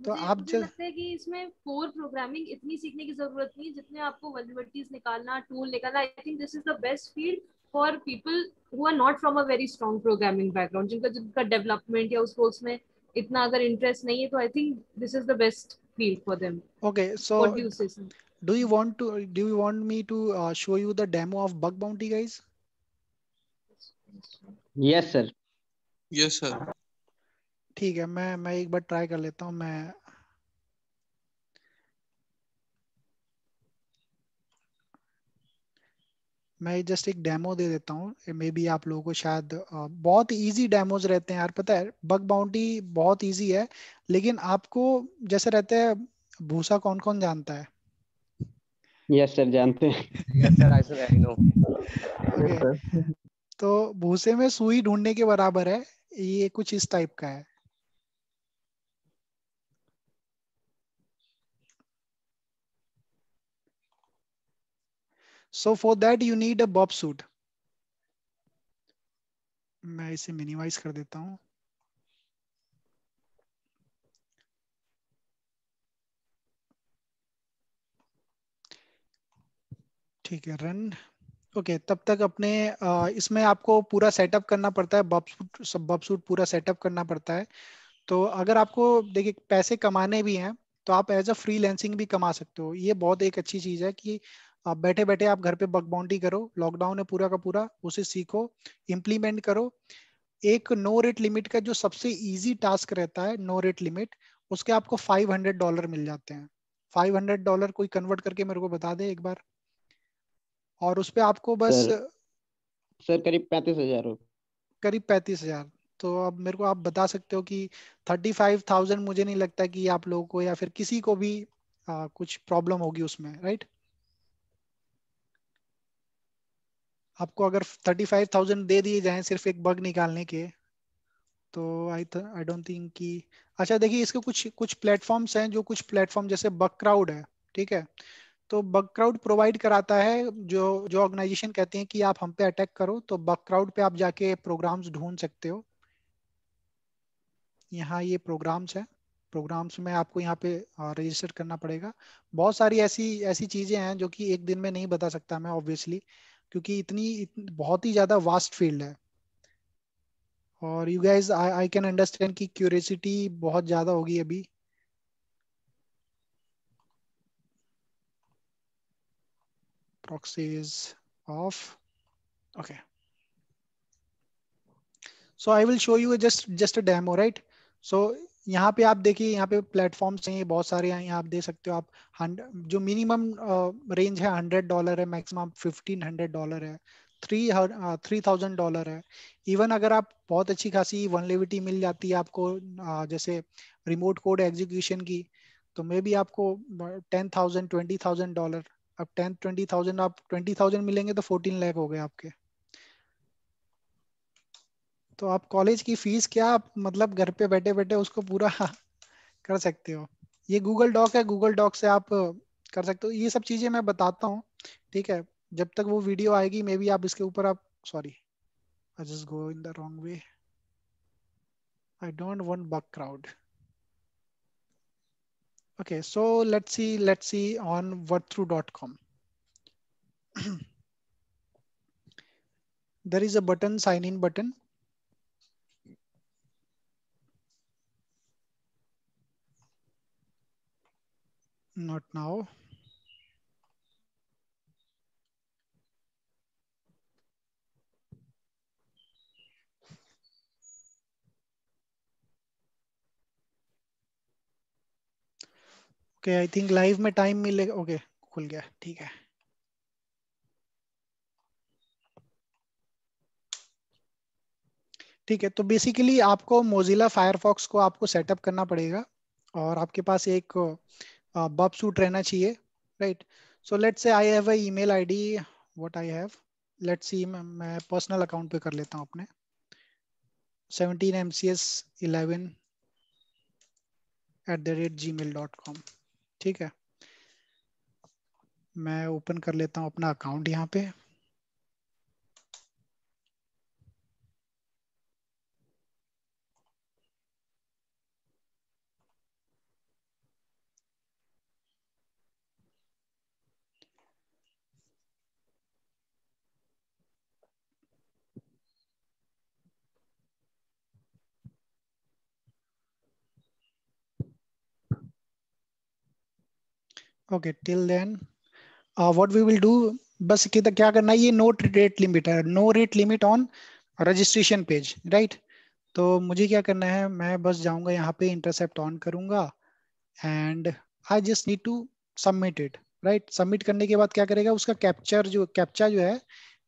तो आप मुझे लगता है कि इसमें कोर प्रोग्रामिंग इतनी सीखने की जरूरत नहीं है जितने आपको वल्नरेबिलिटीज निकालना, टूल निकालना। I think this is the best field for people who are not from a very strong programming background, जिनका डेवलपमेंट या उसमें इतना अगर इंटरेस्ट नहीं है, तो I think this is the best field for them. Okay, so what do you say? do you want me to show you the demo of bug bounty, guys? Yes sir. Yes sir. ठीक है, मैं एक बार try कर लेता हूँ। मैं just एक demo दे देता हूँ, मे बी आप लोगों को शायद बहुत इजी डेमोज रहते हैं यार। पता है बग बाउंटी बहुत इजी है, लेकिन आपको जैसे रहते हैं, भूसा कौन कौन जानता है? यस सर, जानते हैं। Yes, sir. I know. Okay, तो भूसे में सुई ढूंढने के बराबर है, ये कुछ इस टाइप का है। So for that you need a bob suit. मैं इसे मिनिमाइज कर देता हूँ। ठीक है, रन। ओके, तब तक अपने इसमें आपको पूरा सेटअप करना पड़ता है, बब सूट पूरा सेटअप करना पड़ता है। तो अगर आपको देखिए पैसे कमाने भी हैं तो आप एज अ फ्रीलांसिंग भी कमा सकते हो। ये बहुत एक अच्छी चीज है कि आप बैठे बैठे आप घर पे बग बाउंटी करो। लॉकडाउन है पूरा का पूरा, उसे सीखो, इम्प्लीमेंट करो। एक नो रेट लिमिट का जो सबसे इजी टास्क रहता है, नो रेट लिमिट, उसके आपको $500 मिल जाते हैं। $500 कोई कन्वर्ट करके मेरे को बता दे एक बार। और उस पे आपको बस सर करीब 35,000। करीब 35,000। तो अब मेरे को आप बता सकते हो कि 35,000, मुझे नहीं लगता कि आप लोगों को या फिर किसी को भी कुछ प्रॉब्लम होगी उसमें, राइट? आपको अगर 35,000 दे दिए जाएं सिर्फ एक बग निकालने के, तो आई डोंट थिंक कि। अच्छा देखिए, इसके कुछ कुछ प्लेटफॉर्म्स हैं, जो कुछ प्लेटफॉर्म जैसे बग क्राउड है, ठीक है। तो बग क्राउड प्रोवाइड कराता है, जो जो ऑर्गेनाइजेशन कहती है कि आप हम पे अटैक करो, तो बग क्राउड पे आप जाके प्रोग्राम्स ढूंढ सकते हो। यहाँ ये प्रोग्राम्स है, प्रोग्राम्स में आपको यहाँ पे रजिस्टर करना पड़ेगा। बहुत सारी ऐसी ऐसी चीजें हैं जो कि एक दिन में नहीं बता सकता मैं ऑब्वियसली, क्योंकि बहुत ही ज्यादा वास्ट फील्ड है। और you guys, I can understand कि क्यूरियोसिटी बहुत ज्यादा होगी अभी। proxy is off. Okay, so I will show you just a demo, right? So यहाँ पे आप देखिए, यहाँ पे प्लेटफॉर्म्स हैं, ये बहुत सारे हैं, यहाँ आप दे सकते हो। आप जो मिनिमम रेंज है $100 है, मैक्सिमम $1,500 है, $3,000 है। इवन अगर आप बहुत अच्छी खासी वनलेबिलिटी मिल जाती है आपको, जैसे रिमोट कोड एग्जीक्यूशन की, तो मे बी आपको 10,000 $20,000। अब 10-20,000, आप 20,000 मिलेंगे तो 14 लाख हो गए आपके। तो आप कॉलेज की फीस क्या, आप मतलब घर पे बैठे बैठे उसको पूरा कर सकते हो। ये गूगल डॉक है, गूगल डॉक से आप कर सकते हो। ये सब चीजें मैं बताता हूँ, ठीक है। जब तक वो वीडियो आएगी मे बी आप इसके ऊपर आप, sorry, I just go in the wrong way, I don't want bug crowd. Okay, so let's see on wordthrough.com. There is a button, sign in button. Not now. Okay, I think live में time मिलेगा। Okay, खुल गया, ठीक है। ठीक है, तो basically आपको मोजिला फायरफॉक्स को आपको सेटअप करना पड़ेगा, और आपके पास एक बब सूट रहना चाहिए, right. So let's say I have a email ID, what I have, let's see, मैं पर्सनल अकाउंट पे कर लेता हूँ अपने 17mcs11@gmail.com. ठीक है, मैं ओपन कर लेता हूँ अपना अकाउंट यहाँ पे. Okay, till then what we will do, बस क्या करना है, ये नो रेट लिमिट है, no rate limit on registration page, right. तो मुझे क्या करना है, मैं बस जाऊंगा यहाँ पे, इंटरसेप्ट ऑन करूंगा and I just need to submit it, right. Submit करने के बाद क्या करेगा, उसका कैप्चा जो है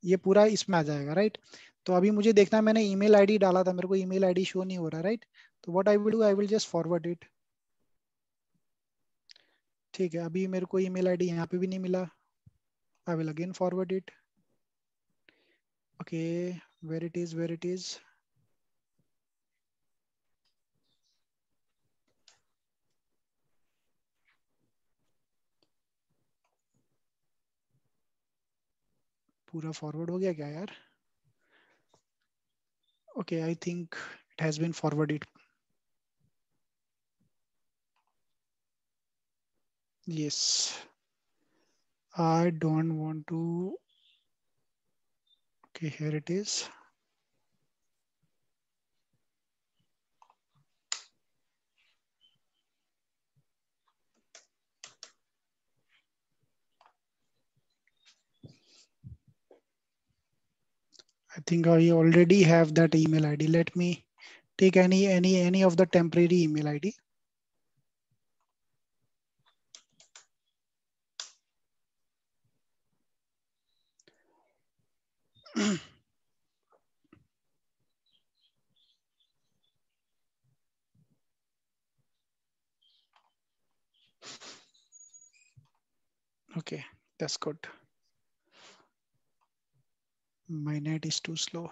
ये पूरा इसमें आ जाएगा, राइट. तो अभी मुझे देखना है, मैंने ईमेल आईडी डाला था, मेरे को ईमेल आईडी शो नहीं हो रहा, राइट. तो what I will do, I will just forward it. ठीक है, अभी मेरे को ईमेल आईडी यहाँ पे भी नहीं मिला, I will again forward it. Okay, where it is, where it is. पूरा फॉरवर्ड हो गया क्या यार? Okay, I think it has been forwarded. Yes. I don't want to. Okay, here it is. I think I already have that email ID. Let me take any of the temporary email ID. Okay, that's good. My net is too slow.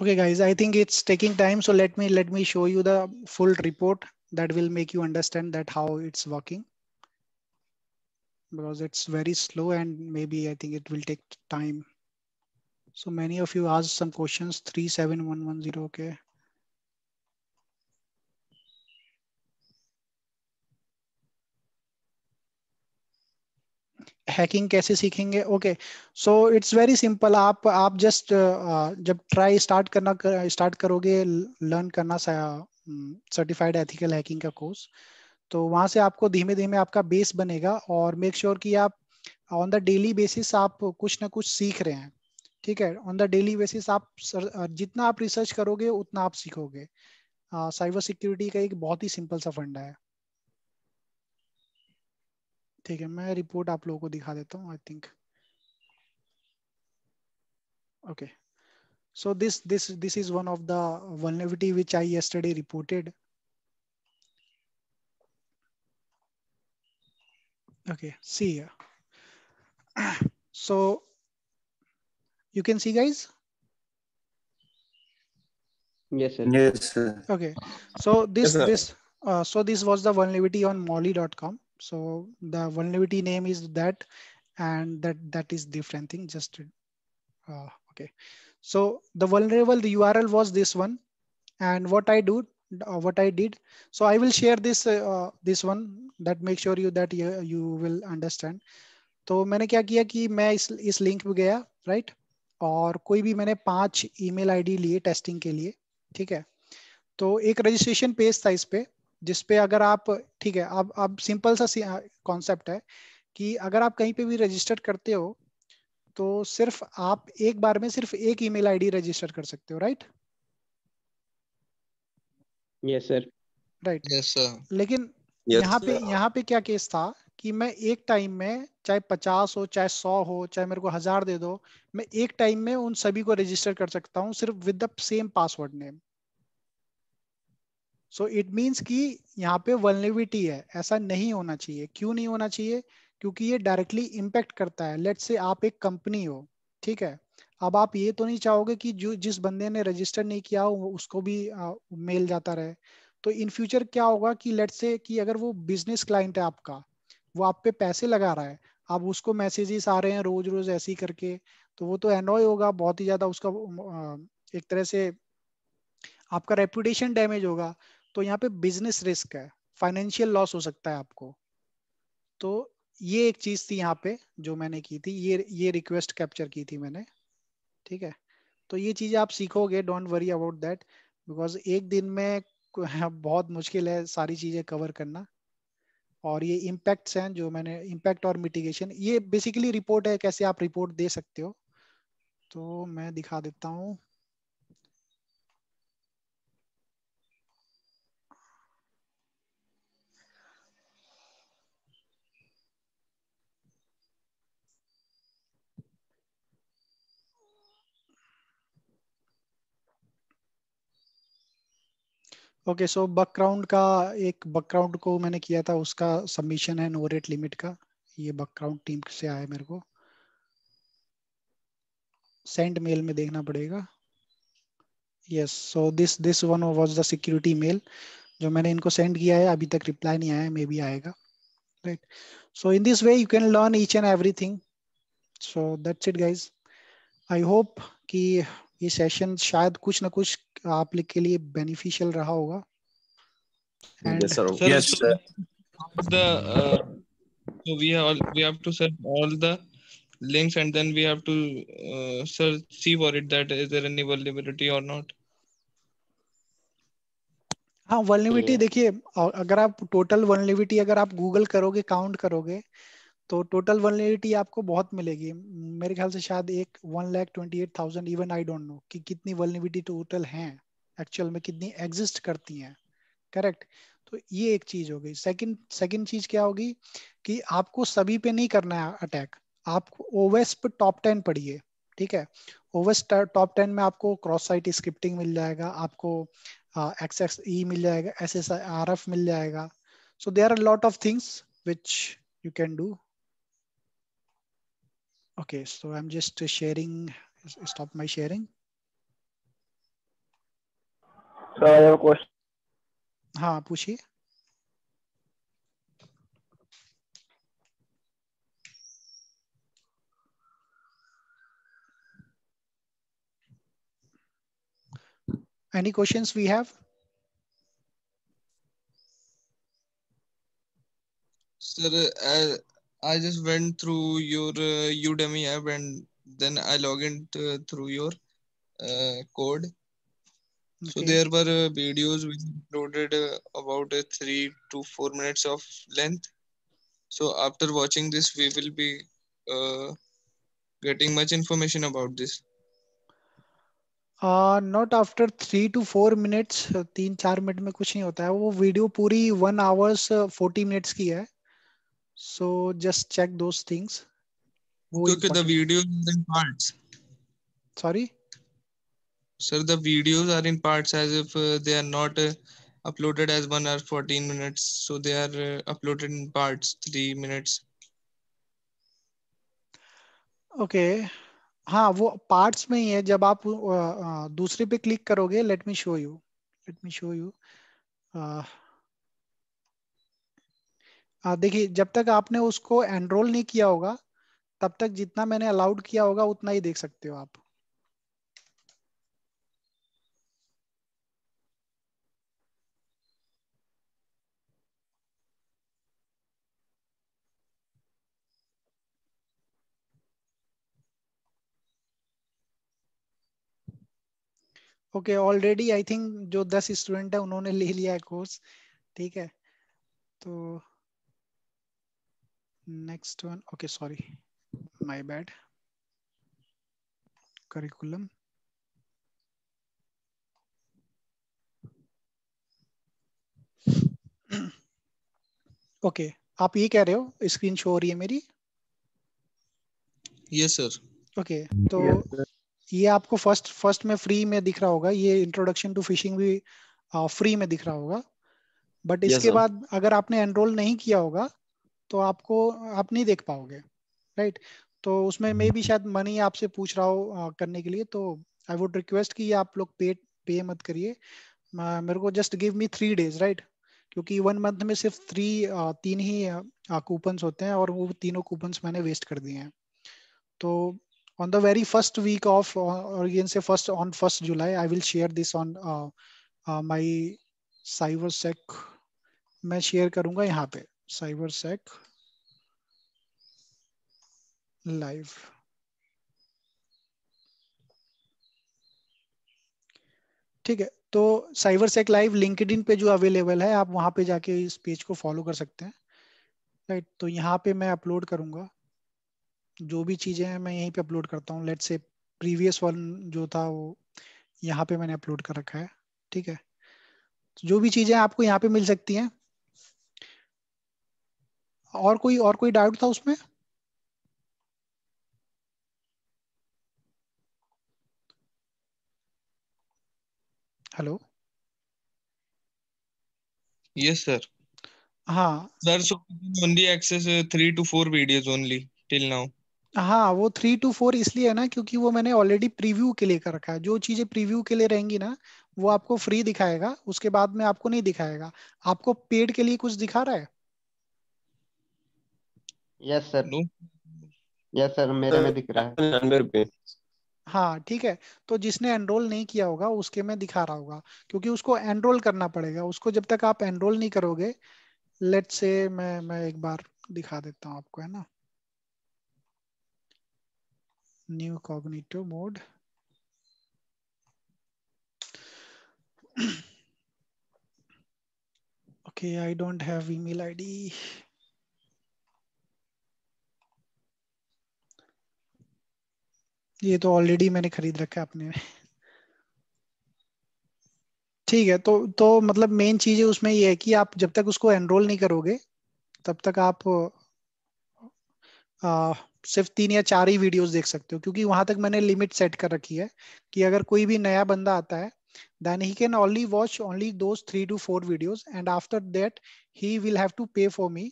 Okay guys, I think it's taking time, so let me show you the full report that will make you understand that how it's working, because it's very slow and maybe I think it will take time. So many of you asked some questions. 37110. Okay, hacking कैसे सीखेंगे? Okay, so it's very simple. आप just जब try start करोगे learn करना certified ethical hacking का course, तो वहां से आपको धीमे धीमे आपका बेस बनेगा, और मेक श्योर कि आप ऑन द डेली बेसिस आप कुछ ना कुछ सीख रहे हैं. ठीक है, ऑन द डेली बेसिस आप जितना आप रिसर्च करोगे उतना आप सीखोगे. साइबर सिक्योरिटी का एक बहुत ही सिंपल सा फंडा है. ठीक है, मैं रिपोर्ट आप लोगों को दिखा देता हूँ. I think okay, so this is one of the vulnerability which I yesterday reported. Okay, see here. So you can see, guys. Yes sir. Yes sir. Okay, so this Yes, sir. this was the vulnerability on molly.com. So the vulnerability name is that, and that is different thing. Just okay, so the vulnerable URL was this one, and what I did, so I will share this one, that make sure that you will understand. तो मैंने क्या किया कि मैं इस link पे गया, right, और कोई भी मैंने 5 ईमेल आईडी लिए टेस्टिंग के लिए. ठीक है, तो एक रजिस्ट्रेशन पेज था इस पे, जिसपे अगर आप, ठीक है, अब सिंपल सा कॉन्सेप्ट है कि अगर आप कहीं पे भी रजिस्टर करते हो तो सिर्फ आप एक बार में सिर्फ एक ईमेल आईडी रजिस्टर कर सकते हो, right? Yes sir. Right. Yes sir. लेकिन Yes यहाँ sir. पे क्या केस था कि मैं एक टाइम में चाहे 50 हो, चाहे 100 हो, चाहे मेरे को 1000 दे दो, मैं एक टाइम में उन सभी को रजिस्टर कर सकता हूँ सिर्फ with the same password name. So it means कि यहाँ पे वल्नरेबिलिटी है, ऐसा नहीं होना चाहिए। क्यों नहीं होना चाहिए? क्योंकि ये डायरेक्टली इम्पेक्ट करता है। लेट्स से आप एक कंपनी हो, ठीक है, अब आप ये तो नहीं चाहोगे कि जो जिस बंदे ने रजिस्टर नहीं किया हो उसको भी मेल जाता रहे। तो इन फ्यूचर क्या होगा कि लेट्स से कि अगर वो बिजनेस क्लाइंट है आपका, वो आप पे पैसे लगा रहा है, अब उसको मैसेजेस आ रहे हैं रोज रोज ऐसे ही करके, तो वो तो एनॉय होगा बहुत ही ज्यादा, उसका एक तरह से आपका रेपुटेशन डैमेज होगा। तो यहाँ पे बिजनेस रिस्क है, फाइनेंशियल लॉस हो सकता है आपको। तो ये एक चीज थी यहाँ पे जो मैंने की थी, ये रिक्वेस्ट कैप्चर की थी मैंने, ठीक है। तो ये चीजें आप सीखोगे, don't worry about that, because एक दिन में बहुत मुश्किल है सारी चीजें कवर करना। और ये इम्पैक्ट्स हैं जो मैंने, इम्पैक्ट और मिटिगेशन, ये बेसिकली रिपोर्ट है, कैसे आप रिपोर्ट दे सकते हो। तो मैं दिखा देता हूँ। ओके, सो बकग्राउंड का, एक बकग्राउंड को मैंने किया था, उसका सबमिशन है नो रेट लिमिट का। ये बकग्राउंड टीम से आया मेरे को, सेंड मेल में देखना पड़ेगा। Yes, so this one was the security mail जो मैंने इनको सेंड किया है, अभी तक रिप्लाई नहीं आया, मे बी आएगा, right. So in this way you can learn each and everything. So that's it guys. I hope कि ये सेशन शायद कुछ ना कुछ आप लोग के लिए बेनिफिशियल रहा होगा। Yes, and sir. Sir, Yes, so sir. the so we have to sir all the links, and then we have to sir see for it that is there any vulnerability or not. हाँ, vulnerability देखिए, अगर आप total vulnerability अगर आप Google करोगे, count करोगे, तो total vulnerability आपको बहुत मिलेगी। मेरे ख्याल से शायद 1,28,000, इवन आई डोंट नो कि कितनी वल्नरेबिलिटी टोटल हैं, एक्चुअल में कितनी एग्जिस्ट करती हैं, करेक्ट। तो ये एक चीज हो गई। सेकंड सेकंड चीज क्या होगी कि आपको सभी पे नहीं करना है अटैक, आप ओवेस पे टॉप 10 पढ़िए, ठीक है। ओवेस टॉप 10 में आपको क्रॉस साइट स्क्रिप्टिंग मिल जाएगा, आपको XXE मिल जाएगा, SSRF मिल जाएगा। So there are lot of things which you can do. Okay, so I'm just sharing, stop my sharing. So I have a question. हाँ, पूछिए। Any questions we have? Sir, I just went through your Udemy app, and then I log in through your code. So Okay. there were videos which uploaded about 3 to 4 minutes of length. So after watching this, we will be getting much information about this. Not after 3 to 4 minutes, 3-4 minute में कुछ नहीं होता है। वो video पूरी 1 hours 40 minutes की है। So just check those things. वो Okay, the important। videos are in parts. Sorry? Sir, the videos are in parts as if they are not uploaded as 1 hour 14 minutes. So they are uploaded in parts, 3 minutes. Okay. हाँ, वो parts में ही है। जब आप दूसरे पे click करोगे, let me show you, let me show you. देखिए, जब तक आपने उसको एनरोल नहीं किया होगा, तब तक जितना मैंने अलाउड किया होगा उतना ही देख सकते हो आप। ओके, ऑलरेडी आई थिंक जो 10 स्टूडेंट है उन्होंने ले लिया है कोर्स, ठीक है। तो next one, okay sorry, my bad, curriculum. Okay, आप ये कह रहे हो, स्क्रीन शो हो रही है मेरी? Yes sir. ओके, तो ये आपको फर्स्ट में फ्री में दिख रहा होगा, ये इंट्रोडक्शन टू फिशिंग भी फ्री में दिख रहा होगा। बट इसके बाद अगर आपने एनरोल नहीं किया होगा तो आप नहीं देख पाओगे, राइट? तो उसमें मे भी शायद मनी आपसे पूछ रहा हो करने के लिए, तो आई वुड रिक्वेस्ट कि आप लोग पे मत करिए। मेरे को just give me 3 days, right? क्योंकि 1 month में सिर्फ 3 ही कूपन्स होते हैं और वो तीनों कूपन्स मैंने वेस्ट कर दिए हैं। तो on the very first week of, or you can say on 1st July, I will share this on my CyberSec। मैं शेयर करूंगा यहाँ पे CyberSec लाइव। ठीक है, तो CyberSec लाइव लिंक्डइन पे जो अवेलेबल है, आप वहां पे जाके इस पेज को फॉलो कर सकते हैं, राइट? तो यहाँ पे मैं अपलोड करूंगा जो भी चीजें हैं, मैं यहीं पे अपलोड करता हूँ। लेट्स से प्रीवियस वन जो था वो यहाँ पे मैंने अपलोड कर रखा है, ठीक है? तो जो भी चीजें आपको यहाँ पे मिल सकती हैं। और कोई डाउट था उसमें? हेलो? Yes sir. हाँ sir, so you can only access 3 to 4 videos only till now. हाँ, वो 3 to 4 इसलिए है ना, क्योंकि वो मैंने ऑलरेडी प्रीव्यू के लिए कर रखा है। जो चीजें प्रीव्यू के लिए रहेंगी ना, वो आपको फ्री दिखाएगा, उसके बाद में आपको नहीं दिखाएगा। आपको पेड के लिए कुछ दिखा रहा है? Yes sir, No. Yes sir, मेरे में दिख रहा है। 99 रुपये। हाँ ठीक है, तो जिसने एनरोल नहीं किया होगा उसके में दिखा रहा होगा, क्योंकि उसको एनरोल करना पड़ेगा। उसको जब तक आप एनरोल नहीं करोगे, लेट्स से मैं एक बार दिखा देता हूँ आपको, है ना? New cognitive mode. Okay, I don't have email ID. ये तो ऑलरेडी मैंने खरीद रखा है अपने। ठीक है, तो मतलब मेन चीज है उसमें ये है कि आप जब तक उसको एनरोल नहीं करोगे, तब तक आप सिर्फ 3 या 4 ही वीडियोस देख सकते हो। क्योंकि वहां तक मैंने लिमिट सेट कर रखी है कि अगर कोई भी नया बंदा आता है, then he can only watch only those 3 to 4 videos, and after that he will have to pay for me,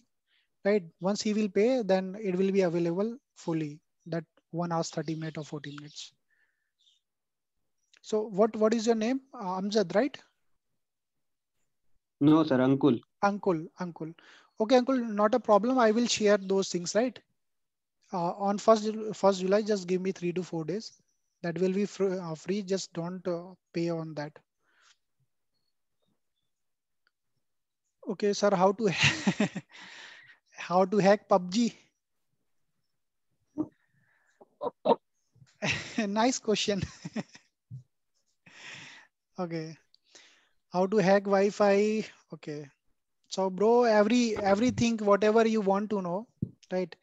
right? Once he will pay, then it will be available fully, that 1 hour 30 minutes or 40 minutes. So what is your name? Amjad, right? No sir, Ankul. Ankul. Okay, Ankul, not a problem. I will share those things, right? On first July, just give me 3 to 4 days. That will be free. Just don't pay on that. Okay, sir. How to how to hack PUBG? Nice question. Okay, how to hack Wi-Fi? Okay, so bro, everything whatever you want to know, right?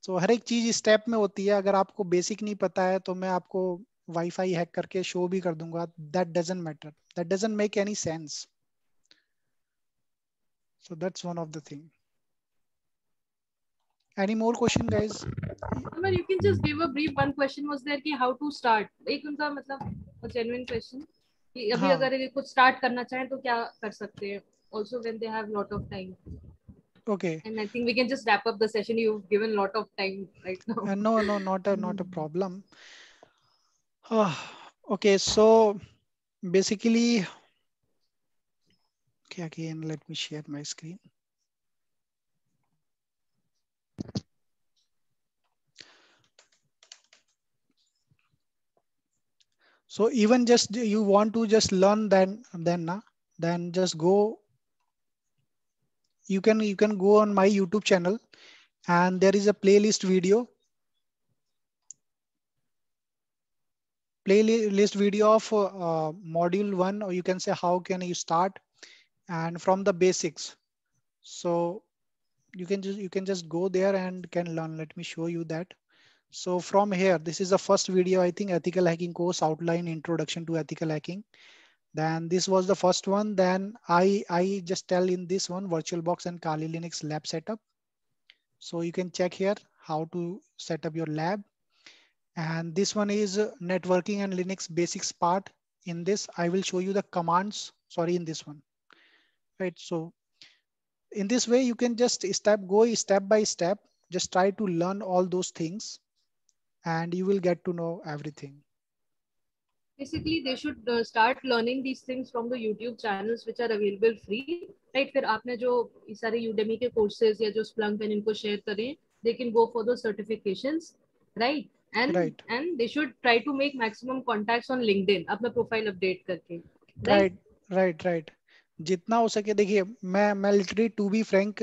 So हर एक चीज step में होती है। अगर आपको basic नहीं पता है तो मैं आपको वाईफाई हैक करके शो भी कर दूंगा। That doesn't matter, that doesn't make any sense. So that's one of the thing. Any more question, guys? Well, you can just give a brief. One question was there कि how to start. एक उनका मतलब a genuine question कि अभी हाँ. अगर ये कुछ start करना चाहें तो क्या कर सकते हैं? Also when they have lot of time. Okay. And I think we can just wrap up the session. You've given lot of time right now. No, not a problem. Okay, so basically, okay, again, let me share my screen. So even just you want to just learn, then just go. You can go on my YouTube channel, and there is a playlist video. Playlist video of module 1, or you can say how can you start, and from the basics. So you can just go there and can learn. Let me show you that. So from here, this is the first video, I think, ethical hacking course outline, introduction to ethical hacking. Then this was the first one. Then I just tell in this one, VirtualBox and Kali Linux lab setup. So you can check here how to set up your lab. And this one is networking and Linux basics part. In this, I will show you the commands, sorry, in this one, right? So in this way, you can just go step by step, just try to learn all those things and you will get to know everything. Basically, they should start learning these things from the YouTube channels which are available free, right? फिर आपने जो सारे Udemy के courses या जो Splunk and इनको share करें, they can go for those certifications, right? And they should try to make maximum contacts on LinkedIn, अपना profile update करके, right. जितना हो सके, देखिए मैं लिटरली टू बी फ्रैंक,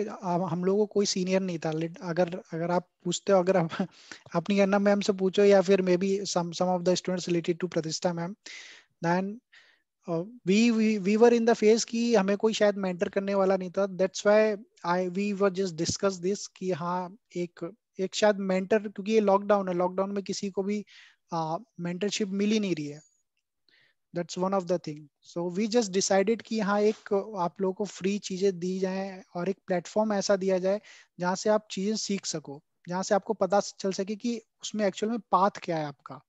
हम लोगों को कोई सीनियर नहीं था। अगर आप पूछते हो, अगर आप अपनी अन्ना मैम से पूछो या फिर maybe some of the students related to Pratishtha ma'am, then we were in the phase कि हमें कोई शायद मेंटर करने वाला नहीं था। That's why we were just discuss this कि हाँ एक शायद मेंटर, क्योंकि ये लॉकडाउन है, लॉकडाउन में किसी को भी मेंटरशिप मिल ही नहीं रही है। That's one of the thing. So we just decided कि हाँ एक आप लोगों को फ्री चीजें दी जाएं और एक प्लेटफॉर्म ऐसा दिया जाए जहाँ से आप चीजें सीख सको, जहाँ से आपको पता चल सके कि उसमें एक्चुअल में पाथ क्या है आपका।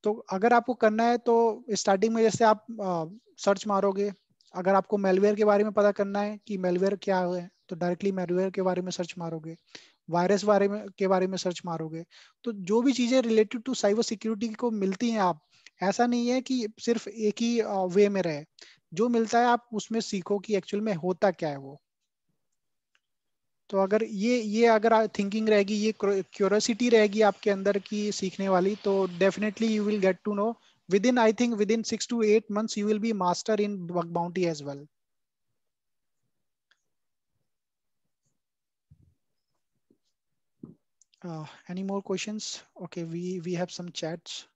तो अगर आपको करना है तो स्टार्टिंग में जैसे आप सर्च मारोगे, अगर आपको मेलवेयर के बारे में पता करना है कि मेलवेयर क्या है तो डायरेक्टली मेलवेयर के बारे में सर्च मारोगे, वायरस के बारे में सर्च मारोगे। तो जो भी चीजें रिलेटेड टू साइबर सिक्योरिटी को मिलती हैं, आप ऐसा नहीं है कि सिर्फ एक ही वे में रहे, जो मिलता है आप उसमें सीखो कि एक्चुअल में होता क्या है वो। तो अगर ये अगर थिंकिंग रहेगी, ये क्यूरियोसिटी रहेगी आपके अंदर की सीखने वाली, तो definitely you will get to know within, I think within 6 to 8 months you will be master in bug bounty as well. Any more questions? Okay, we have some chats.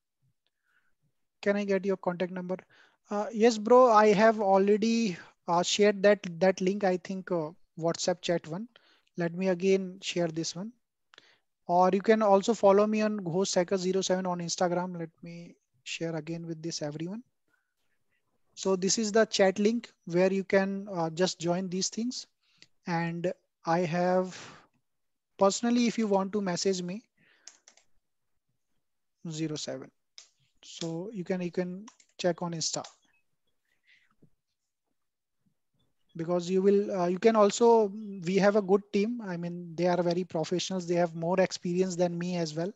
Can I get your contact number? Yes bro, I have already shared that link, I think WhatsApp chat one. Let me again share this one. Or you can also follow me on GhostHacker07 on Instagram. Let me share again with this everyone. So this is the chat link where you can just join these things. And I have personally, if you want to message me, 07. So you can check on Insta. Because you will you can also, we have a good team. I mean, they are very professionals, they have more experience than me as well.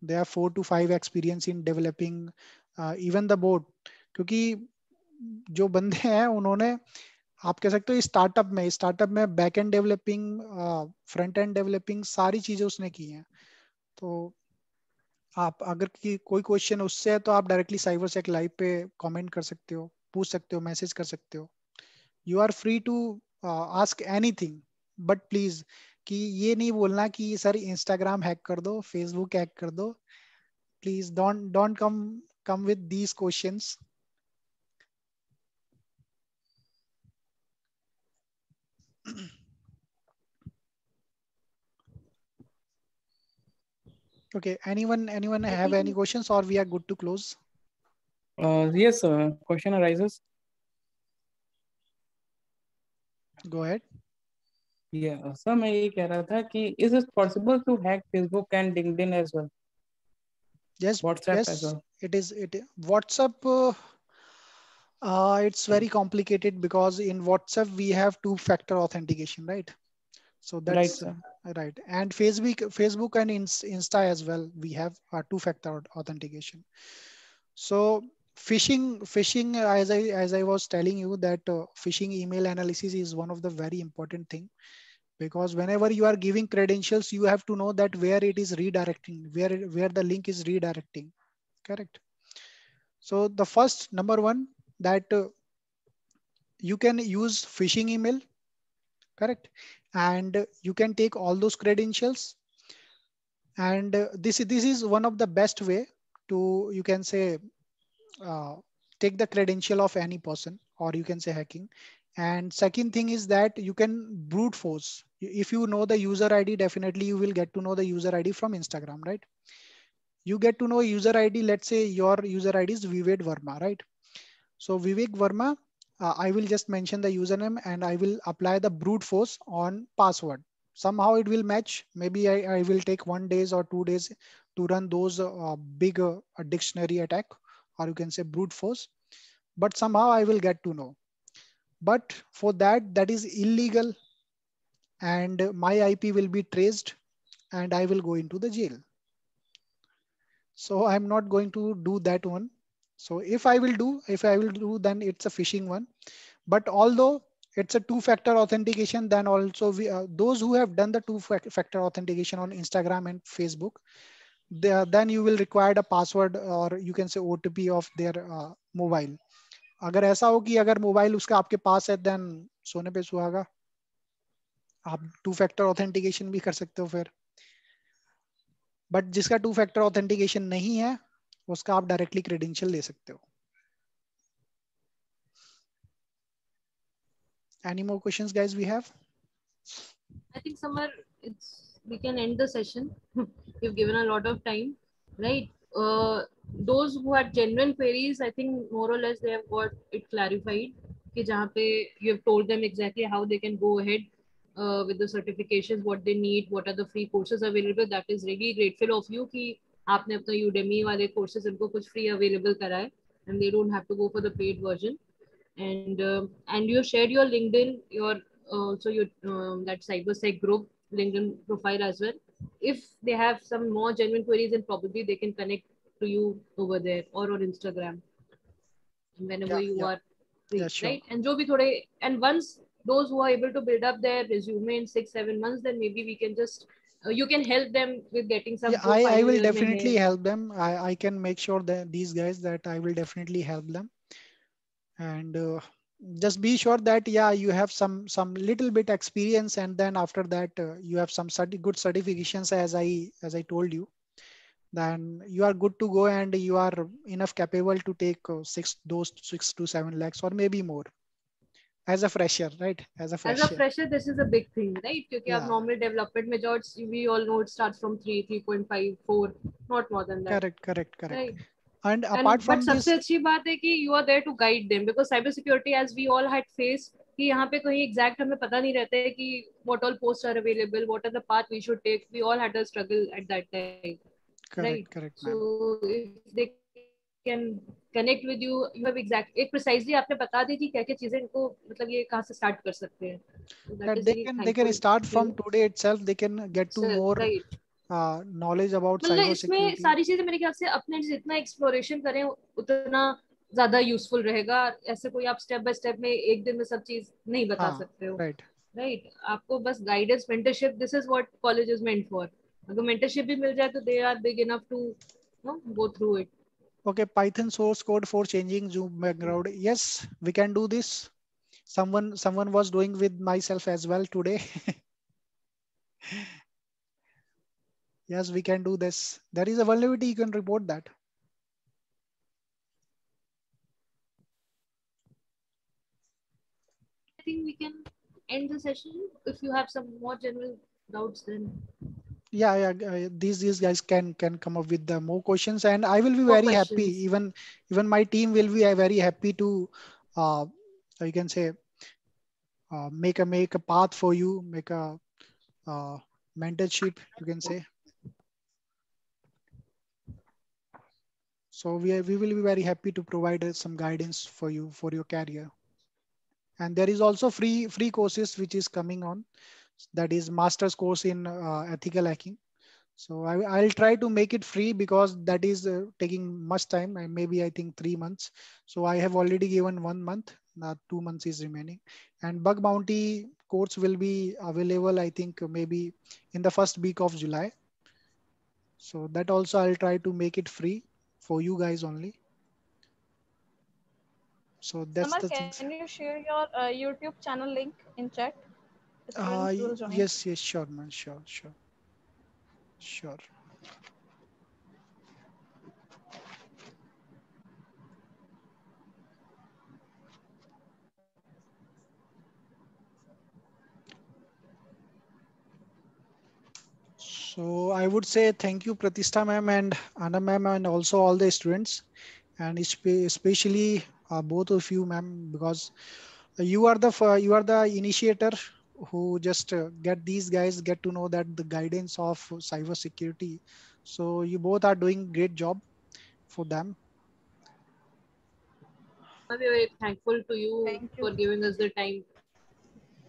They have 4 to 5 experience in developing even the board. क्योंकि जो बंदे हैं उन्होंने, आप कह सकते हो startup में back and developing, front end developing, सारी चीजें उसने की हैं। तो आप अगर कोई क्वेश्चन उससे है तो आप डायरेक्टली साइबर सेक लाइव पे कमेंट कर सकते हो, पूछ सकते हो, मैसेज कर सकते हो। You are free to ask anything, but please कि ये नहीं बोलना कि सर इंस्टाग्राम हैक कर दो, फेसबुक हैक कर दो। Please don't come with these questions. Okay, anyone have any questions or we are good to close? Yes, question arises. Go ahead. Yeah, sir, मैं ये कह रहा था कि is it possible to hack Facebook and LinkedIn as well? Yes, WhatsApp yes, as well. it is. WhatsApp, it's very complicated because in WhatsApp we have two-factor authentication, right? So that's right, sir. Right. And Facebook and Insta as well, we have two-factor authentication. So phishing, as I was telling you that phishing email analysis is one of the very important thing, because whenever you are giving credentials, you have to know that where it is redirecting, where the link is redirecting. Correct. So the first, number one, that you can use phishing email. Correct. And you can take all those credentials, and this is one of the best way to, you can say, take the credential of any person, or you can say hacking. And second thing is that you can brute force. If you know the user ID, definitely you will get to know the user ID from Instagram, right? You get to know user ID. Let's say your user ID is Vivek Verma, right? So Vivek Verma, I will just mention the username and I will apply the brute force on password. somehow it will match. Maybe I will take 1 day or 2 days to run those big dictionary attack, or you can say brute force, but somehow I will get to know. But for that, that is illegal, and my IP will be traced and I will go into the jail. So I'm not going to do that one. So if I will do, then it's a phishing one. But although it's a two-factor authentication, then also those who have done the two-factor authentication on Instagram and Facebook, then you will require a password, or you can say OTP of their mobile. अगर ऐसा हो कि अगर mobile उसका आपके पास है, then सोने पे सुहागा, आप two-factor authentication भी कर सकते हो फिर. बट जिसका टू-फैक्टर ऑथेंटिकेशन नहीं है, उसका आप डायरेक्टली क्रेडेंशियल ले सकते हो. Any more questions, guys? We have. I think Samar, we can end the session. We've given a lot of time, right? Those who had genuine queries, I think more or less they have got it clarified. कि जहाँ पे you have told them exactly how they can go ahead with the certifications, what they need, what are the free courses available. That is really grateful of you कि आपने अपना Udemy वाले courses इनको कुछ free available कराए, and they don't have to go for the paid version. And you shared your LinkedIn, your so your that cybersec group LinkedIn profile as well. If they have some more genuine queries, then probably they can connect to you over there or on Instagram whenever you are free, sure. right? And jo bhi thode, and once those who are able to build up their resume in 6-7 months, then maybe we can just you can help them with getting some. I will definitely help them. I can make sure that these guys, that I will definitely help them. And just be sure that you have some little bit experience, and then after that you have some good certifications, as I told you, then you are good to go, and you are enough capable to take 6 to 7 lakhs or maybe more as a fresher, right? As a fresher, this is a big thing, right? Because normal development में jobs, we all know it starts from 3.5, 4, not more than that. Correct. Right. And apart from but this, सबसे अच्छी बात है कि you are there to guide them, because cyber security, as we all had faced, कि यहाँ पे कहीं exact हमें पता नहीं रहता है कि what all posts are available, what are the path we should take. We all had a struggle at that time. Correct. So if they can connect with you, you have exact एक precisely आपने बता दी कि क्या-क्या चीजें इनको मतलब ये कहाँ से start कर सकते हैं. So they can start from today itself. They can get to more knowledge about cyber मतलब इसमें security. सारी चीजें मेरे ख्याल से अपने जितना एक्सप्लोरेशन करें उतना ज्यादा यूजफुल रहेगा. ऐसे कोई आप स्टेप बाय स्टेप में एक दिन में सब चीज नहीं बता सकते हो. राइट. आपको बस guidance, mentorship, this is what college is meant for. अगर मेंटरशिप भी मिल जाए तो they are big enough to go through it. Okay, Python source code for changing Zoom background. Yes, we can do this. Someone was doing with myself as well today. Yes, we can do this. There is a vulnerability, you can report that. I think we can end the session. If you have some more general doubts, then these guys can come up with the more questions, and I will be very happy. Even my team will be very happy to you can say make a path for you, make a mentorship, you can say. So we will be very happy to provide some guidance for you for your career. And there is also free courses which is coming on. That is master's course in ethical hacking. So I'll try to make it free, because that is taking much time, and maybe I think 3 months. So I have already given 1 month. Now 2 months is remaining. And bug bounty course will be available, I think maybe in the first week of July. So that also I'll try to make it free for you guys only. So that's the thing. Can you share your YouTube channel link in chat? Yes, sure, man. Sure. So I would say thank you, Pratishta ma'am and Anna ma'am, and also all the students, and especially both of you, ma'am, because you are the initiator who just get these guys get to know that the guidance of cyber security. So you both are doing great job for them. We are very thankful to you for giving us the time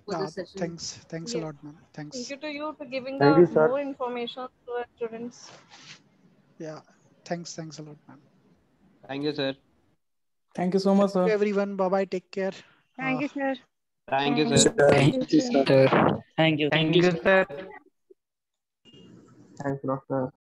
for this session. Thanks a lot, ma'am. Thanks. Thank you to you for giving Thank you, sir. more information to our students. Yeah, thanks a lot, ma'am. Thank you, sir. Thank you so much, sir. Everyone, bye bye. Take care. Thank you, sir. Thank you, sir. Thank you, sir. Thank you, sir. Thanks a lot, sir.